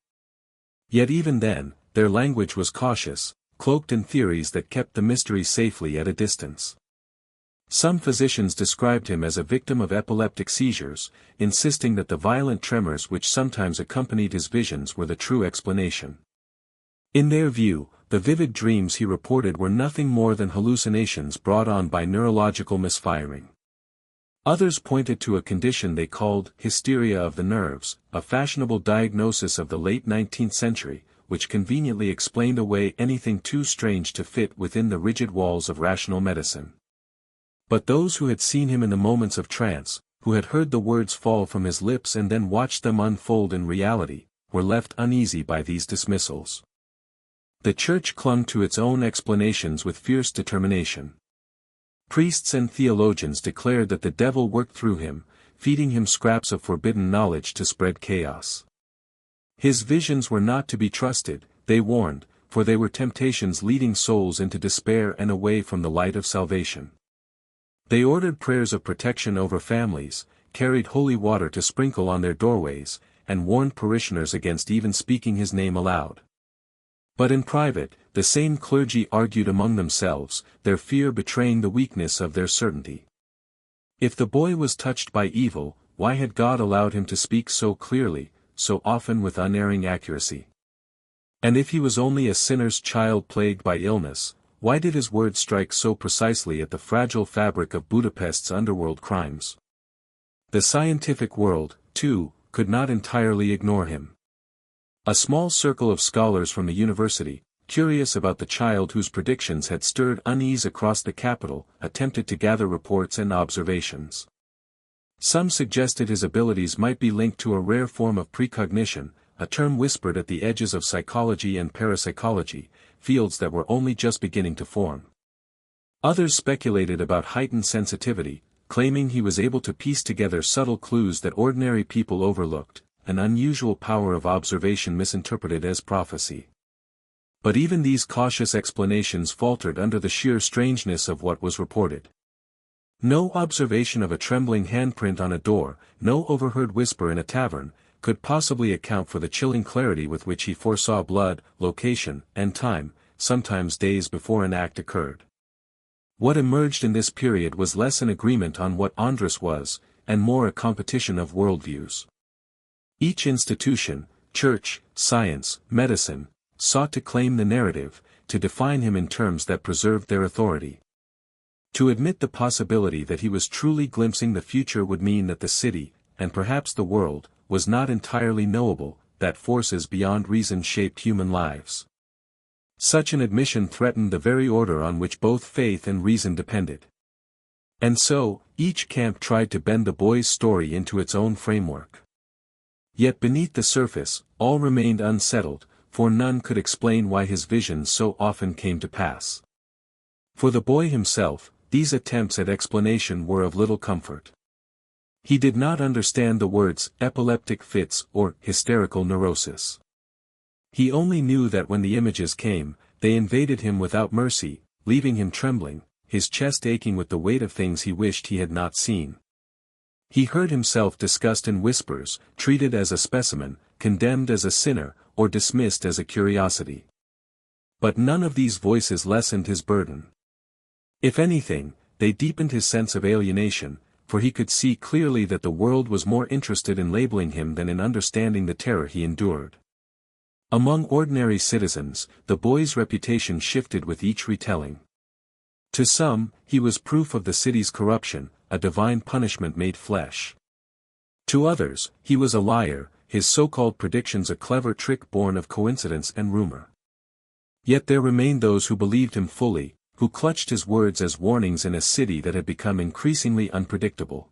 Yet even then, their language was cautious, cloaked in theories that kept the mystery safely at a distance. Some physicians described him as a victim of epileptic seizures, insisting that the violent tremors which sometimes accompanied his visions were the true explanation. In their view, the vivid dreams he reported were nothing more than hallucinations brought on by neurological misfiring. Others pointed to a condition they called hysteria of the nerves, a fashionable diagnosis of the late 19th century, which conveniently explained away anything too strange to fit within the rigid walls of rational medicine. But those who had seen him in the moments of trance, who had heard the words fall from his lips and then watched them unfold in reality, were left uneasy by these dismissals. The Church clung to its own explanations with fierce determination. Priests and theologians declared that the devil worked through him, feeding him scraps of forbidden knowledge to spread chaos. His visions were not to be trusted, they warned, for they were temptations leading souls into despair and away from the light of salvation. They ordered prayers of protection over families, carried holy water to sprinkle on their doorways, and warned parishioners against even speaking his name aloud. But in private, the same clergy argued among themselves, their fear betraying the weakness of their certainty. If the boy was touched by evil, why had God allowed him to speak so clearly, so often with unerring accuracy? And if he was only a sinner's child plagued by illness, why did his words strike so precisely at the fragile fabric of Budapest's underworld crimes? The scientific world, too, could not entirely ignore him. A small circle of scholars from the university, curious about the child whose predictions had stirred unease across the capital, attempted to gather reports and observations. Some suggested his abilities might be linked to a rare form of precognition, a term whispered at the edges of psychology and parapsychology, fields that were only just beginning to form. Others speculated about heightened sensitivity, claiming he was able to piece together subtle clues that ordinary people overlooked, an unusual power of observation misinterpreted as prophecy. But even these cautious explanations faltered under the sheer strangeness of what was reported. No observation of a trembling handprint on a door, no overheard whisper in a tavern, could possibly account for the chilling clarity with which he foresaw blood, location, and time, sometimes days before an act occurred. What emerged in this period was less an agreement on what Andras was, and more a competition of worldviews. Each institution, church, science, medicine, sought to claim the narrative, to define him in terms that preserved their authority. To admit the possibility that he was truly glimpsing the future would mean that the city, and perhaps the world, was not entirely knowable, that forces beyond reason shaped human lives. Such an admission threatened the very order on which both faith and reason depended. And so, each camp tried to bend the boy's story into its own framework. Yet beneath the surface, all remained unsettled, for none could explain why his visions so often came to pass. For the boy himself, these attempts at explanation were of little comfort. He did not understand the words epileptic fits or hysterical neurosis. He only knew that when the images came, they invaded him without mercy, leaving him trembling, his chest aching with the weight of things he wished he had not seen. He heard himself discussed in whispers, treated as a specimen, condemned as a sinner, or dismissed as a curiosity. But none of these voices lessened his burden. If anything, they deepened his sense of alienation, for he could see clearly that the world was more interested in labeling him than in understanding the terror he endured. Among ordinary citizens, the boy's reputation shifted with each retelling. To some, he was proof of the city's corruption, a divine punishment made flesh. To others, he was a liar, his so-called predictions a clever trick born of coincidence and rumor. Yet there remained those who believed him fully, who clutched his words as warnings in a city that had become increasingly unpredictable.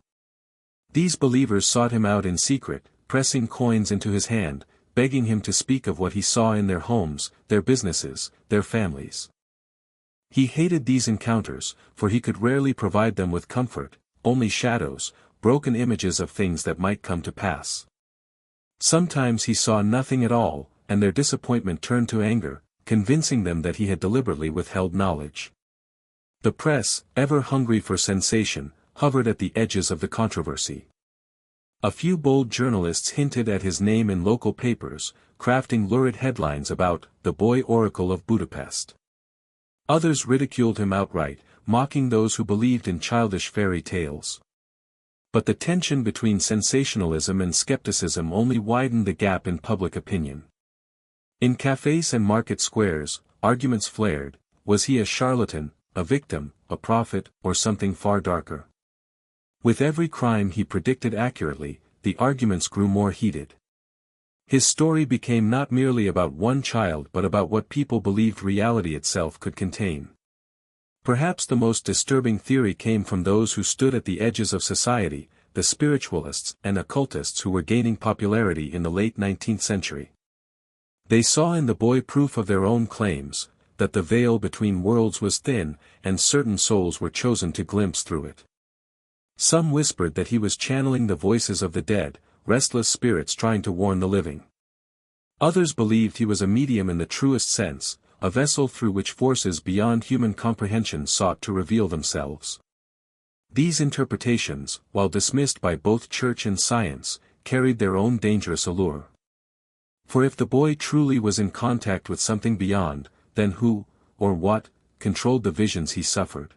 These believers sought him out in secret, pressing coins into his hand, begging him to speak of what he saw in their homes, their businesses, their families. He hated these encounters, for he could rarely provide them with comfort, only shadows, broken images of things that might come to pass. Sometimes he saw nothing at all, and their disappointment turned to anger, convincing them that he had deliberately withheld knowledge. The press, ever hungry for sensation, hovered at the edges of the controversy. A few bold journalists hinted at his name in local papers, crafting lurid headlines about the boy oracle of Budapest. Others ridiculed him outright, mocking those who believed in childish fairy tales. But the tension between sensationalism and skepticism only widened the gap in public opinion. In cafes and market squares, arguments flared: was he a charlatan, a victim, a prophet, or something far darker? With every crime he predicted accurately, the arguments grew more heated. His story became not merely about one child but about what people believed reality itself could contain. Perhaps the most disturbing theory came from those who stood at the edges of society, the spiritualists and occultists who were gaining popularity in the late 19th century. They saw in the boy proof of their own claims, that the veil between worlds was thin, and certain souls were chosen to glimpse through it. Some whispered that he was channeling the voices of the dead, restless spirits trying to warn the living. Others believed he was a medium in the truest sense, a vessel through which forces beyond human comprehension sought to reveal themselves. These interpretations, while dismissed by both church and science, carried their own dangerous allure. For if the boy truly was in contact with something beyond, then who, or what, controlled the visions he suffered?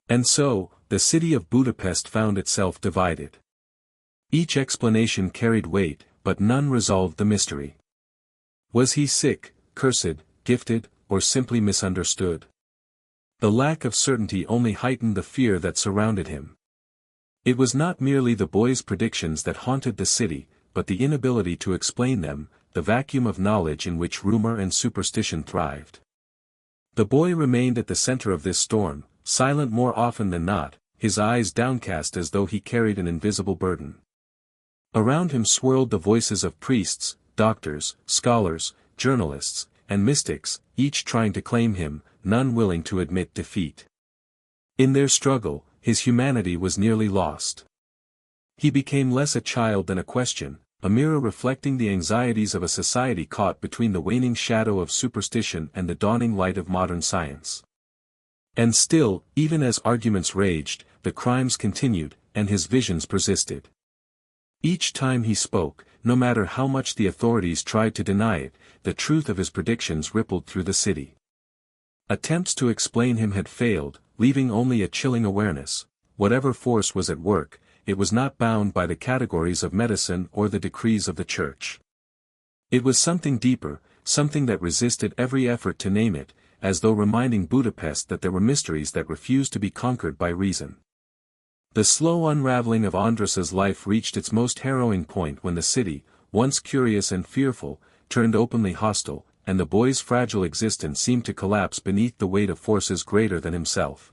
And so, the city of Budapest found itself divided. Each explanation carried weight, but none resolved the mystery. Was he sick, cursed, gifted, or simply misunderstood? The lack of certainty only heightened the fear that surrounded him. It was not merely the boy's predictions that haunted the city, but the inability to explain them, the vacuum of knowledge in which rumor and superstition thrived. The boy remained at the center of this storm, silent more often than not, his eyes downcast as though he carried an invisible burden. Around him swirled the voices of priests, doctors, scholars, journalists, and mystics, each trying to claim him, none willing to admit defeat. In their struggle, his humanity was nearly lost. He became less a child than a question, a mirror reflecting the anxieties of a society caught between the waning shadow of superstition and the dawning light of modern science. And still, even as arguments raged, the crimes continued, and his visions persisted. Each time he spoke, no matter how much the authorities tried to deny it, the truth of his predictions rippled through the city. Attempts to explain him had failed, leaving only a chilling awareness: whatever force was at work, it was not bound by the categories of medicine or the decrees of the church. It was something deeper, something that resisted every effort to name it, as though reminding Budapest that there were mysteries that refused to be conquered by reason. The slow unraveling of András's life reached its most harrowing point when the city, once curious and fearful, turned openly hostile, and the boy's fragile existence seemed to collapse beneath the weight of forces greater than himself.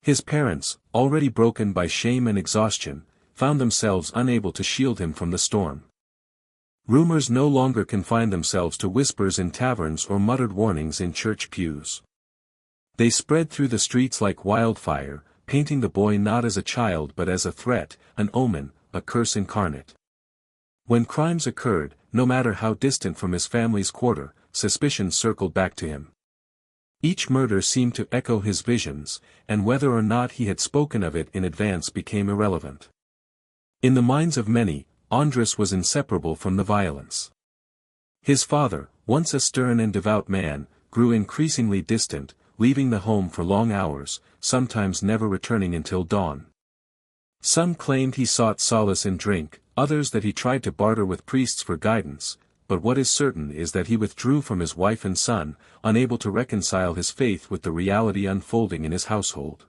His parents, already broken by shame and exhaustion, found themselves unable to shield him from the storm. Rumors no longer confined themselves to whispers in taverns or muttered warnings in church pews. They spread through the streets like wildfire, painting the boy not as a child but as a threat, an omen, a curse incarnate. When crimes occurred, no matter how distant from his family's quarter, suspicion circled back to him. Each murder seemed to echo his visions, and whether or not he had spoken of it in advance became irrelevant. In the minds of many, András was inseparable from the violence. His father, once a stern and devout man, grew increasingly distant, leaving the home for long hours, sometimes never returning until dawn. Some claimed he sought solace in drink, others that he tried to barter with priests for guidance, but what is certain is that he withdrew from his wife and son, unable to reconcile his faith with the reality unfolding in his household.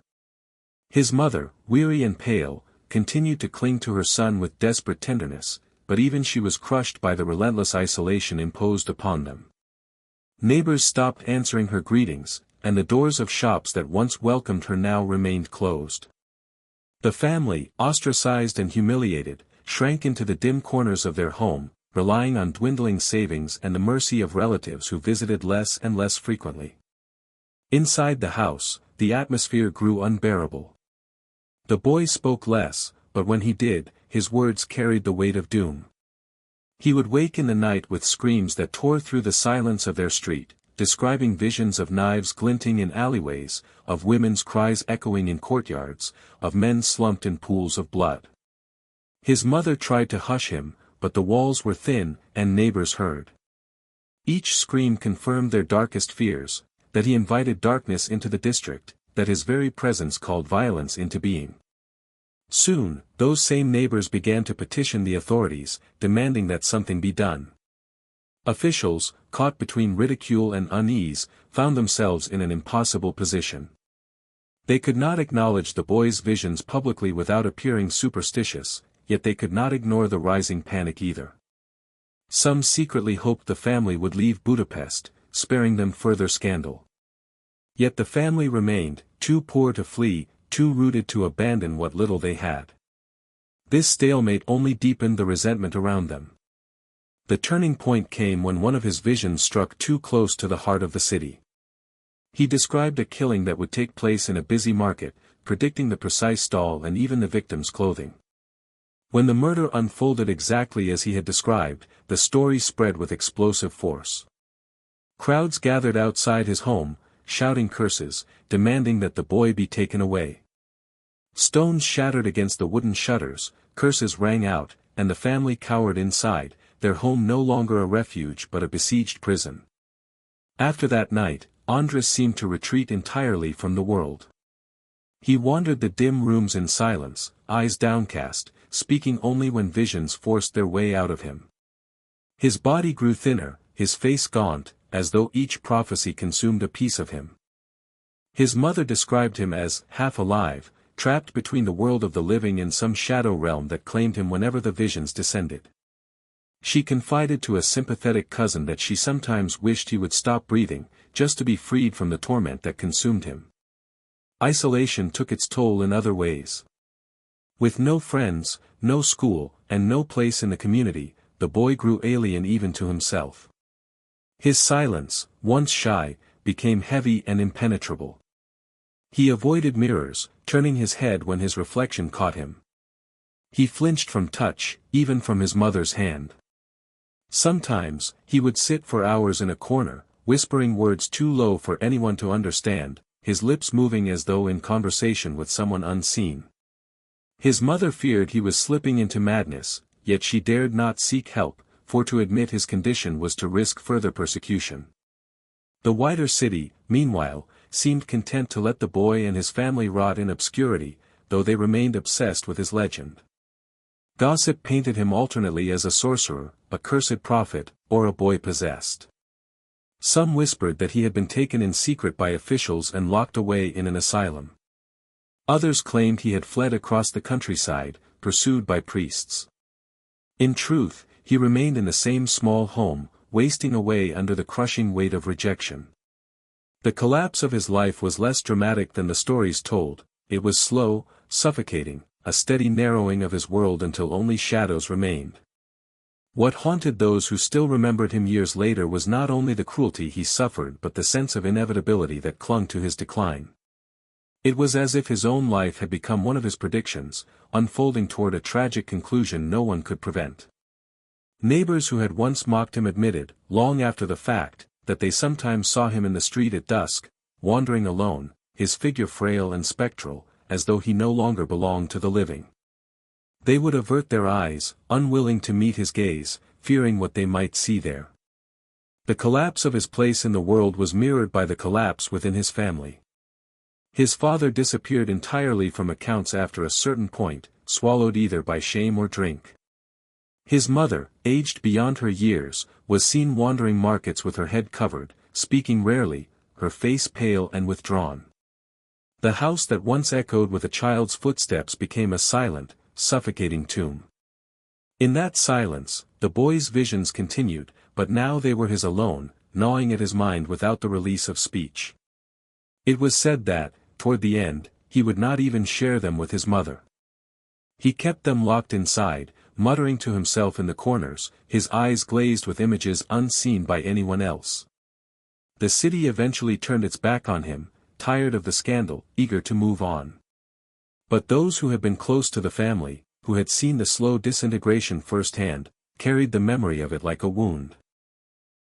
His mother, weary and pale, continued to cling to her son with desperate tenderness, but even she was crushed by the relentless isolation imposed upon them. Neighbors stopped answering her greetings, and the doors of shops that once welcomed her now remained closed. The family, ostracized and humiliated, shrank into the dim corners of their home, relying on dwindling savings and the mercy of relatives who visited less and less frequently. Inside the house, the atmosphere grew unbearable. The boy spoke less, but when he did, his words carried the weight of doom. He would wake in the night with screams that tore through the silence of their street, describing visions of knives glinting in alleyways, of women's cries echoing in courtyards, of men slumped in pools of blood. His mother tried to hush him, but the walls were thin, and neighbors heard. Each scream confirmed their darkest fears, that he invited darkness into the district, that his very presence called violence into being. Soon, those same neighbors began to petition the authorities, demanding that something be done. Officials, caught between ridicule and unease, found themselves in an impossible position. They could not acknowledge the boy's visions publicly without appearing superstitious, yet they could not ignore the rising panic either. Some secretly hoped the family would leave Budapest, sparing them further scandal. Yet the family remained, too poor to flee, too rooted to abandon what little they had. This stalemate only deepened the resentment around them. The turning point came when one of his visions struck too close to the heart of the city. He described a killing that would take place in a busy market, predicting the precise stall and even the victim's clothing. When the murder unfolded exactly as he had described, the story spread with explosive force. Crowds gathered outside his home, shouting curses, demanding that the boy be taken away. Stones shattered against the wooden shutters, curses rang out, and the family cowered inside, their home no longer a refuge but a besieged prison. After that night, Andres seemed to retreat entirely from the world. He wandered the dim rooms in silence, eyes downcast, speaking only when visions forced their way out of him. His body grew thinner, his face gaunt, as though each prophecy consumed a piece of him. His mother described him as half alive, trapped between the world of the living and some shadow realm that claimed him whenever the visions descended. She confided to a sympathetic cousin that she sometimes wished he would stop breathing, just to be freed from the torment that consumed him. Isolation took its toll in other ways. With no friends, no school, and no place in the community, the boy grew alien even to himself. His silence, once shy, became heavy and impenetrable. He avoided mirrors, turning his head when his reflection caught him. He flinched from touch, even from his mother's hand. Sometimes, he would sit for hours in a corner, whispering words too low for anyone to understand, his lips moving as though in conversation with someone unseen. His mother feared he was slipping into madness, yet she dared not seek help, for to admit his condition was to risk further persecution. The wider city, meanwhile, seemed content to let the boy and his family rot in obscurity, though they remained obsessed with his legend. Gossip painted him alternately as a sorcerer, a cursed prophet, or a boy possessed. Some whispered that he had been taken in secret by officials and locked away in an asylum. Others claimed he had fled across the countryside, pursued by priests. In truth, he remained in the same small home, wasting away under the crushing weight of rejection. The collapse of his life was less dramatic than the stories told, it was slow, suffocating, a steady narrowing of his world until only shadows remained. What haunted those who still remembered him years later was not only the cruelty he suffered but the sense of inevitability that clung to his decline. It was as if his own life had become one of his predictions, unfolding toward a tragic conclusion no one could prevent. Neighbors who had once mocked him admitted, long after the fact, that they sometimes saw him in the street at dusk, wandering alone, his figure frail and spectral, as though he no longer belonged to the living. They would avert their eyes, unwilling to meet his gaze, fearing what they might see there. The collapse of his place in the world was mirrored by the collapse within his family. His father disappeared entirely from accounts after a certain point, swallowed either by shame or drink. His mother, aged beyond her years, was seen wandering markets with her head covered, speaking rarely, her face pale and withdrawn. The house that once echoed with a child's footsteps became a silent, suffocating tomb. In that silence, the boy's visions continued, but now they were his alone, gnawing at his mind without the release of speech. It was said that, toward the end, he would not even share them with his mother. He kept them locked inside, muttering to himself in the corners, his eyes glazed with images unseen by anyone else. The city eventually turned its back on him, tired of the scandal, eager to move on. But those who had been close to the family, who had seen the slow disintegration firsthand, carried the memory of it like a wound.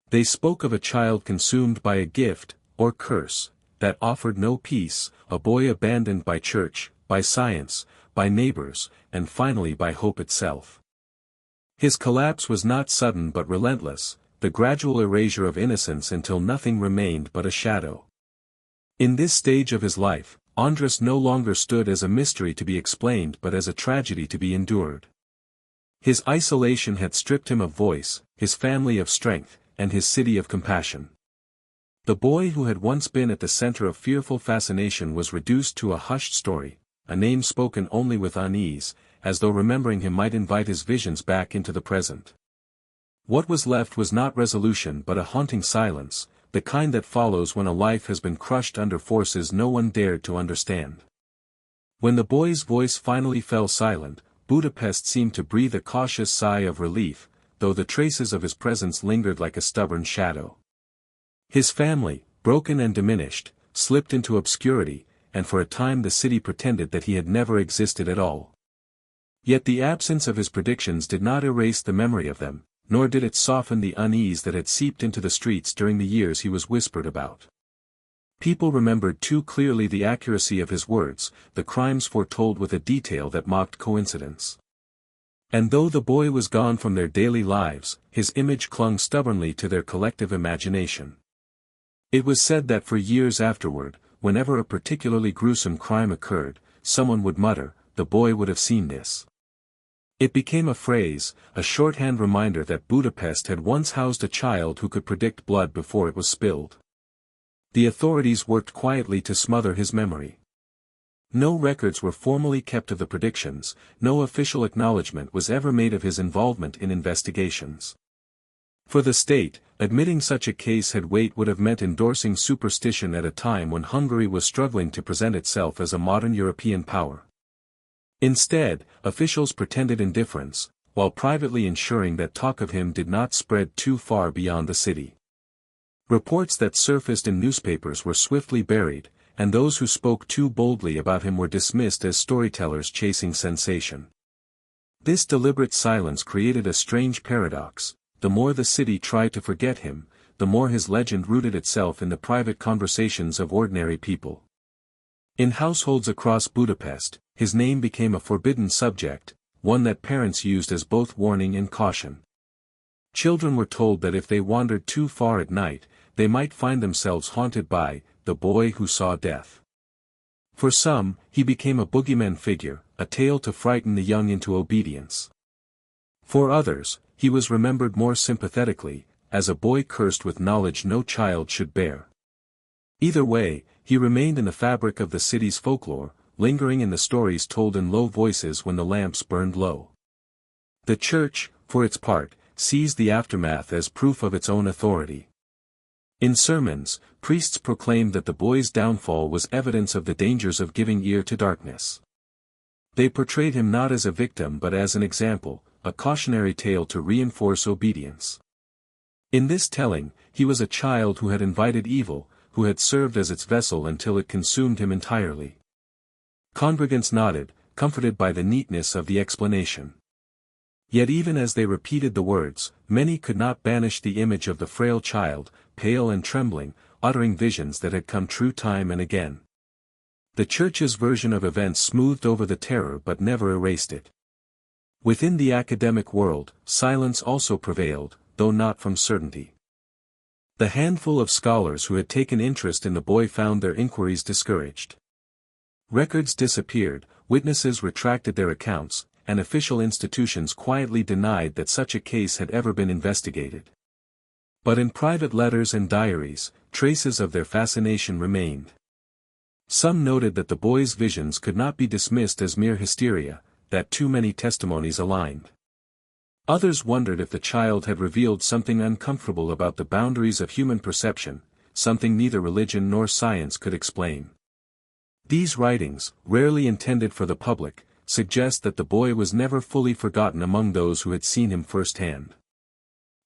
They spoke of a child consumed by a gift, or curse, that offered no peace, a boy abandoned by church, by science, by neighbors, and finally by hope itself. His collapse was not sudden but relentless, the gradual erasure of innocence until nothing remained but a shadow. In this stage of his life, Andras no longer stood as a mystery to be explained but as a tragedy to be endured. His isolation had stripped him of voice, his family of strength, and his city of compassion. The boy who had once been at the center of fearful fascination was reduced to a hushed story, a name spoken only with unease, as though remembering him might invite his visions back into the present. What was left was not resolution but a haunting silence, the kind that follows when a life has been crushed under forces no one dared to understand. When the boy's voice finally fell silent, Budapest seemed to breathe a cautious sigh of relief, though the traces of his presence lingered like a stubborn shadow. His family, broken and diminished, slipped into obscurity, and for a time the city pretended that he had never existed at all. Yet the absence of his predictions did not erase the memory of them, nor did it soften the unease that had seeped into the streets during the years he was whispered about. People remembered too clearly the accuracy of his words, the crimes foretold with a detail that mocked coincidence. And though the boy was gone from their daily lives, his image clung stubbornly to their collective imagination. It was said that for years afterward, whenever a particularly gruesome crime occurred, someone would mutter, "The boy would have seen this." It became a phrase, a shorthand reminder that Budapest had once housed a child who could predict blood before it was spilled. The authorities worked quietly to smother his memory. No records were formally kept of the predictions, no official acknowledgement was ever made of his involvement in investigations. For the state, admitting such a case had weight would have meant endorsing superstition at a time when Hungary was struggling to present itself as a modern European power. Instead, officials pretended indifference, while privately ensuring that talk of him did not spread too far beyond the city. Reports that surfaced in newspapers were swiftly buried, and those who spoke too boldly about him were dismissed as storytellers chasing sensation. This deliberate silence created a strange paradox: the more the city tried to forget him, the more his legend rooted itself in the private conversations of ordinary people. In households across Budapest, his name became a forbidden subject, one that parents used as both warning and caution. Children were told that if they wandered too far at night, they might find themselves haunted by the boy who saw death. For some, he became a boogeyman figure, a tale to frighten the young into obedience. For others, he was remembered more sympathetically, as a boy cursed with knowledge no child should bear. Either way, he remained in the fabric of the city's folklore, lingering in the stories told in low voices when the lamps burned low. The church, for its part, seized the aftermath as proof of its own authority. In sermons, priests proclaimed that the boy's downfall was evidence of the dangers of giving ear to darkness. They portrayed him not as a victim but as an example, a cautionary tale to reinforce obedience. In this telling, he was a child who had invited evil, who had served as its vessel until it consumed him entirely. Congregants nodded, comforted by the neatness of the explanation. Yet even as they repeated the words, many could not banish the image of the frail child, pale and trembling, uttering visions that had come true time and again. The Church's version of events smoothed over the terror but never erased it. Within the academic world, silence also prevailed, though not from certainty. The handful of scholars who had taken interest in the boy found their inquiries discouraged. Records disappeared, witnesses retracted their accounts, and official institutions quietly denied that such a case had ever been investigated. But in private letters and diaries, traces of their fascination remained. Some noted that the boy's visions could not be dismissed as mere hysteria, that too many testimonies aligned. Others wondered if the child had revealed something uncomfortable about the boundaries of human perception, something neither religion nor science could explain. These writings, rarely intended for the public, suggest that the boy was never fully forgotten among those who had seen him firsthand.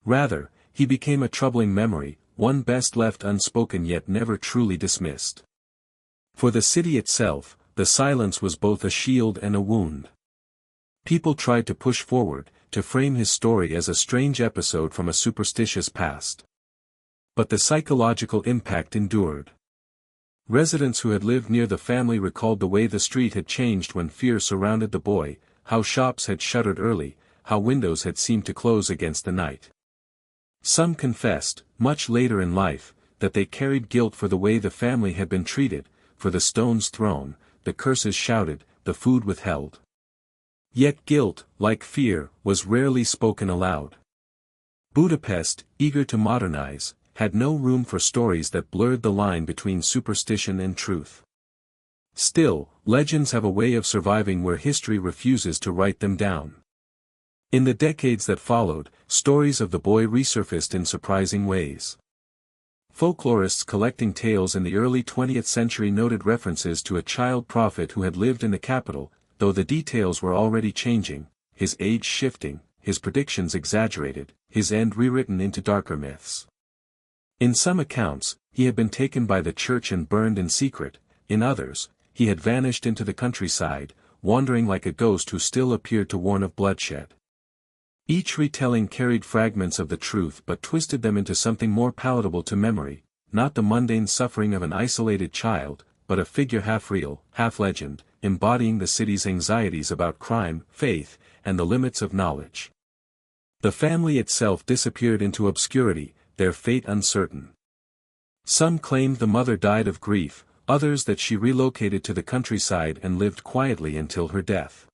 Rather, he became a troubling memory, one best left unspoken yet never truly dismissed. For the city itself, the silence was both a shield and a wound. People tried to push forward, to frame his story as a strange episode from a superstitious past. But the psychological impact endured. Residents who had lived near the family recalled the way the street had changed when fear surrounded the boy, how shops had shuttered early, how windows had seemed to close against the night. Some confessed, much later in life, that they carried guilt for the way the family had been treated, for the stones thrown, the curses shouted, the food withheld. Yet guilt, like fear, was rarely spoken aloud. Budapest, eager to modernize, had no room for stories that blurred the line between superstition and truth. Still, legends have a way of surviving where history refuses to write them down. In the decades that followed, stories of the boy resurfaced in surprising ways. Folklorists collecting tales in the early 20th century noted references to a child prophet who had lived in the capital, though the details were already changing, his age shifting, his predictions exaggerated, his end rewritten into darker myths. In some accounts, he had been taken by the church and burned in secret, in others, he had vanished into the countryside, wandering like a ghost who still appeared to warn of bloodshed. Each retelling carried fragments of the truth but twisted them into something more palatable to memory, not the mundane suffering of an isolated child, but a figure half real, half legend, embodying the city's anxieties about crime, faith, and the limits of knowledge. The family itself disappeared into obscurity, their fate uncertain. Some claimed the mother died of grief, others that she relocated to the countryside and lived quietly until her death.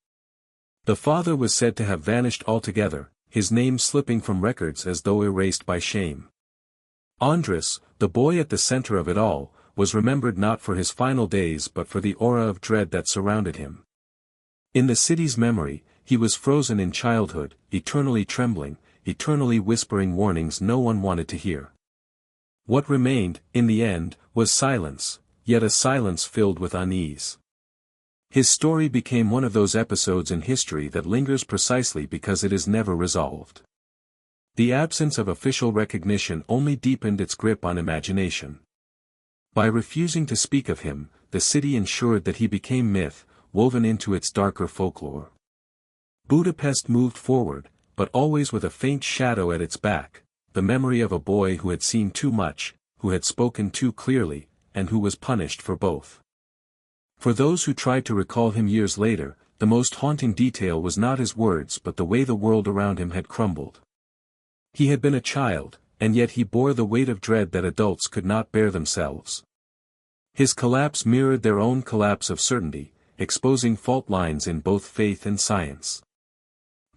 The father was said to have vanished altogether, his name slipping from records as though erased by shame. Andras, the boy at the center of it all, was remembered not for his final days but for the aura of dread that surrounded him. In the city's memory, he was frozen in childhood, eternally trembling, eternally whispering warnings no one wanted to hear. What remained, in the end, was silence, yet a silence filled with unease. His story became one of those episodes in history that lingers precisely because it is never resolved. The absence of official recognition only deepened its grip on imagination. By refusing to speak of him, the city ensured that he became myth, woven into its darker folklore. Budapest moved forward, but always with a faint shadow at its back, the memory of a boy who had seen too much, who had spoken too clearly, and who was punished for both. For those who tried to recall him years later, the most haunting detail was not his words but the way the world around him had crumbled. He had been a child, and yet he bore the weight of dread that adults could not bear themselves. His collapse mirrored their own collapse of certainty, exposing fault lines in both faith and science.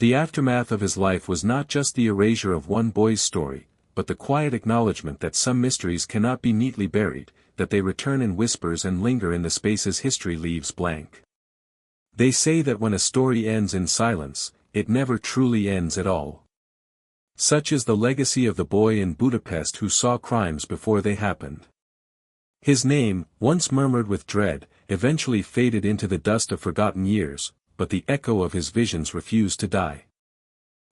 The aftermath of his life was not just the erasure of one boy's story, but the quiet acknowledgement that some mysteries cannot be neatly buried, that they return in whispers and linger in the spaces history leaves blank. They say that when a story ends in silence, it never truly ends at all. Such is the legacy of the boy in Budapest who saw crimes before they happened. His name, once murmured with dread, eventually faded into the dust of forgotten years, but the echo of his visions refused to die.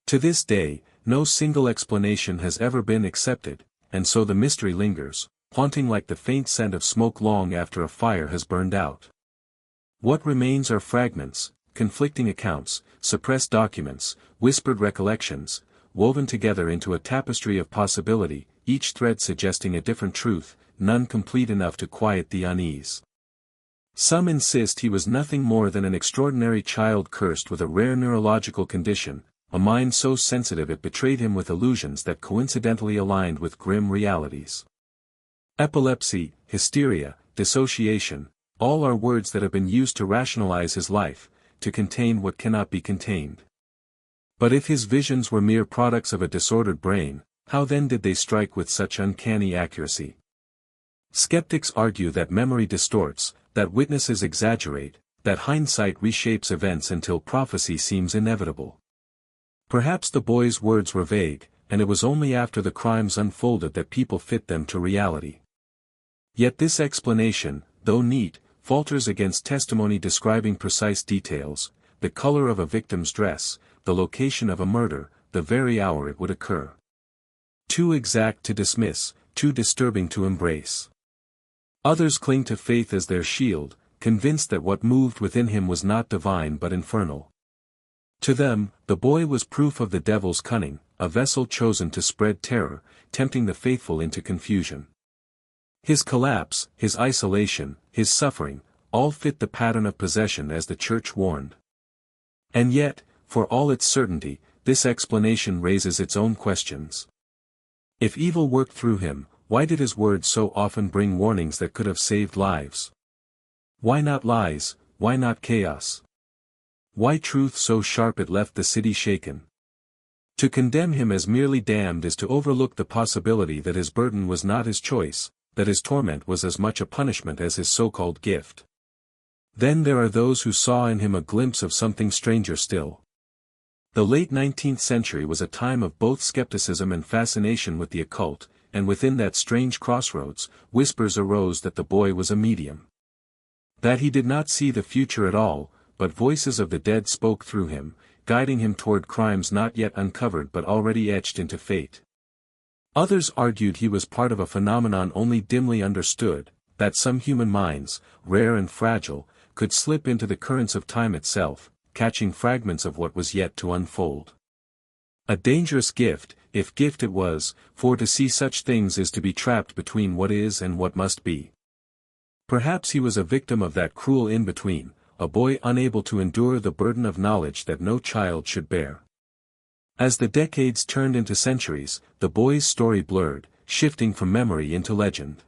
To this day, no single explanation has ever been accepted, and so the mystery lingers, haunting like the faint scent of smoke long after a fire has burned out. What remains are fragments, conflicting accounts, suppressed documents, whispered recollections, woven together into a tapestry of possibility, each thread suggesting a different truth, none complete enough to quiet the unease. Some insist he was nothing more than an extraordinary child cursed with a rare neurological condition, a mind so sensitive it betrayed him with illusions that coincidentally aligned with grim realities. Epilepsy, hysteria, dissociation, all are words that have been used to rationalize his life, to contain what cannot be contained. But if his visions were mere products of a disordered brain, how then did they strike with such uncanny accuracy? Skeptics argue that memory distorts, that witnesses exaggerate, that hindsight reshapes events until prophecy seems inevitable. Perhaps the boy's words were vague, and it was only after the crimes unfolded that people fit them to reality. Yet this explanation, though neat, falters against testimony describing precise details, the color of a victim's dress, the location of a murder, the very hour it would occur. Too exact to dismiss, too disturbing to embrace. Others cling to faith as their shield, convinced that what moved within him was not divine but infernal. To them, the boy was proof of the devil's cunning, a vessel chosen to spread terror, tempting the faithful into confusion. His collapse, his isolation, his suffering, all fit the pattern of possession as the Church warned. And yet, for all its certainty, this explanation raises its own questions. If evil worked through him, Why did his words so often bring warnings that could have saved lives? Why not lies, why not chaos? Why truth so sharp it left the city shaken? To condemn him as merely damned is to overlook the possibility that his burden was not his choice, that his torment was as much a punishment as his so-called gift. Then there are those who saw in him a glimpse of something stranger still. The late 19th century was a time of both skepticism and fascination with the occult, and within that strange crossroads, whispers arose that the boy was a medium. That he did not see the future at all, but voices of the dead spoke through him, guiding him toward crimes not yet uncovered but already etched into fate. Others argued he was part of a phenomenon only dimly understood, that some human minds, rare and fragile, could slip into the currents of time itself, catching fragments of what was yet to unfold. A dangerous gift, if gift it was, for to see such things is to be trapped between what is and what must be. Perhaps he was a victim of that cruel in-between, a boy unable to endure the burden of knowledge that no child should bear. As the decades turned into centuries, the boy's story blurred, shifting from memory into legend.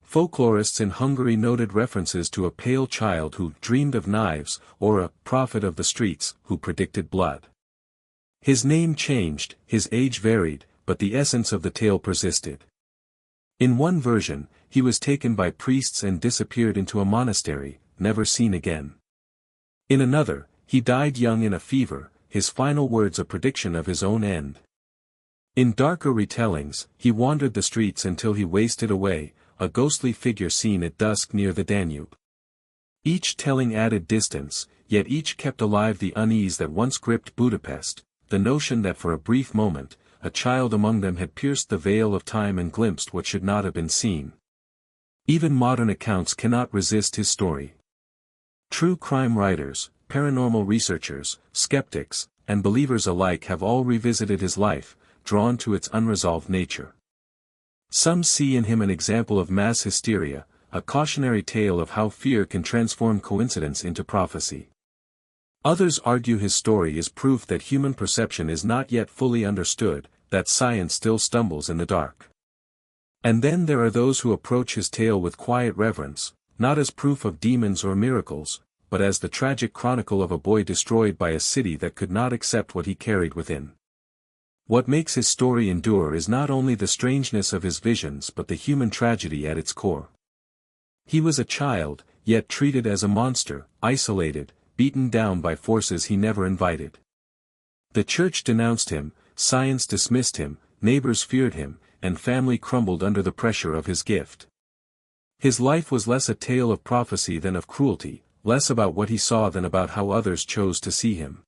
Folklorists in Hungary noted references to a pale child who dreamed of knives, or a prophet of the streets who predicted blood. His name changed, his age varied, but the essence of the tale persisted. In one version, he was taken by priests and disappeared into a monastery, never seen again. In another, he died young in a fever, his final words a prediction of his own end. In darker retellings, he wandered the streets until he wasted away, a ghostly figure seen at dusk near the Danube. Each telling added distance, yet each kept alive the unease that once gripped Budapest, the notion that for a brief moment, a child among them had pierced the veil of time and glimpsed what should not have been seen. Even modern accounts cannot resist his story. True crime writers, paranormal researchers, skeptics, and believers alike have all revisited his life, drawn to its unresolved nature. Some see in him an example of mass hysteria, a cautionary tale of how fear can transform coincidence into prophecy. Others argue his story is proof that human perception is not yet fully understood, that science still stumbles in the dark. And then there are those who approach his tale with quiet reverence, not as proof of demons or miracles, but as the tragic chronicle of a boy destroyed by a city that could not accept what he carried within. What makes his story endure is not only the strangeness of his visions but the human tragedy at its core. He was a child, yet treated as a monster, isolated, beaten down by forces he never invited. The church denounced him, science dismissed him, neighbors feared him, and family crumbled under the pressure of his gift. His life was less a tale of prophecy than of cruelty, less about what he saw than about how others chose to see him.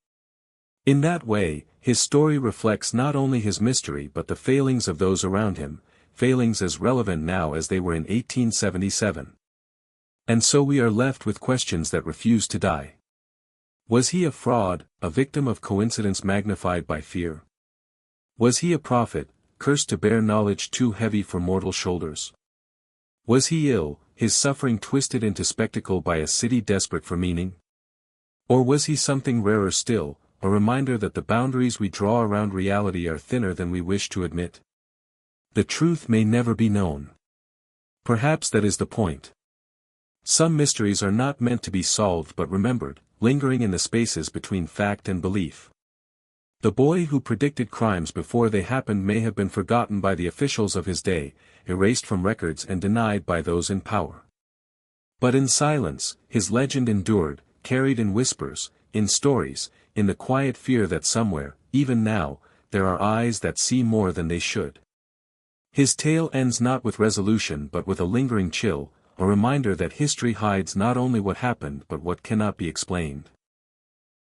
In that way, his story reflects not only his mystery but the failings of those around him, failings as relevant now as they were in 1877. And so we are left with questions that refuse to die. Was he a fraud, a victim of coincidence magnified by fear? Was he a prophet, cursed to bear knowledge too heavy for mortal shoulders? Was he ill, his suffering twisted into spectacle by a city desperate for meaning? Or was he something rarer still, a reminder that the boundaries we draw around reality are thinner than we wish to admit? The truth may never be known. Perhaps that is the point. Some mysteries are not meant to be solved but remembered, lingering in the spaces between fact and belief. The boy who predicted crimes before they happened may have been forgotten by the officials of his day, erased from records and denied by those in power. But in silence, his legend endured, carried in whispers, in stories, in the quiet fear that somewhere, even now, there are eyes that see more than they should. His tale ends not with resolution but with a lingering chill, a reminder that history hides not only what happened but what cannot be explained.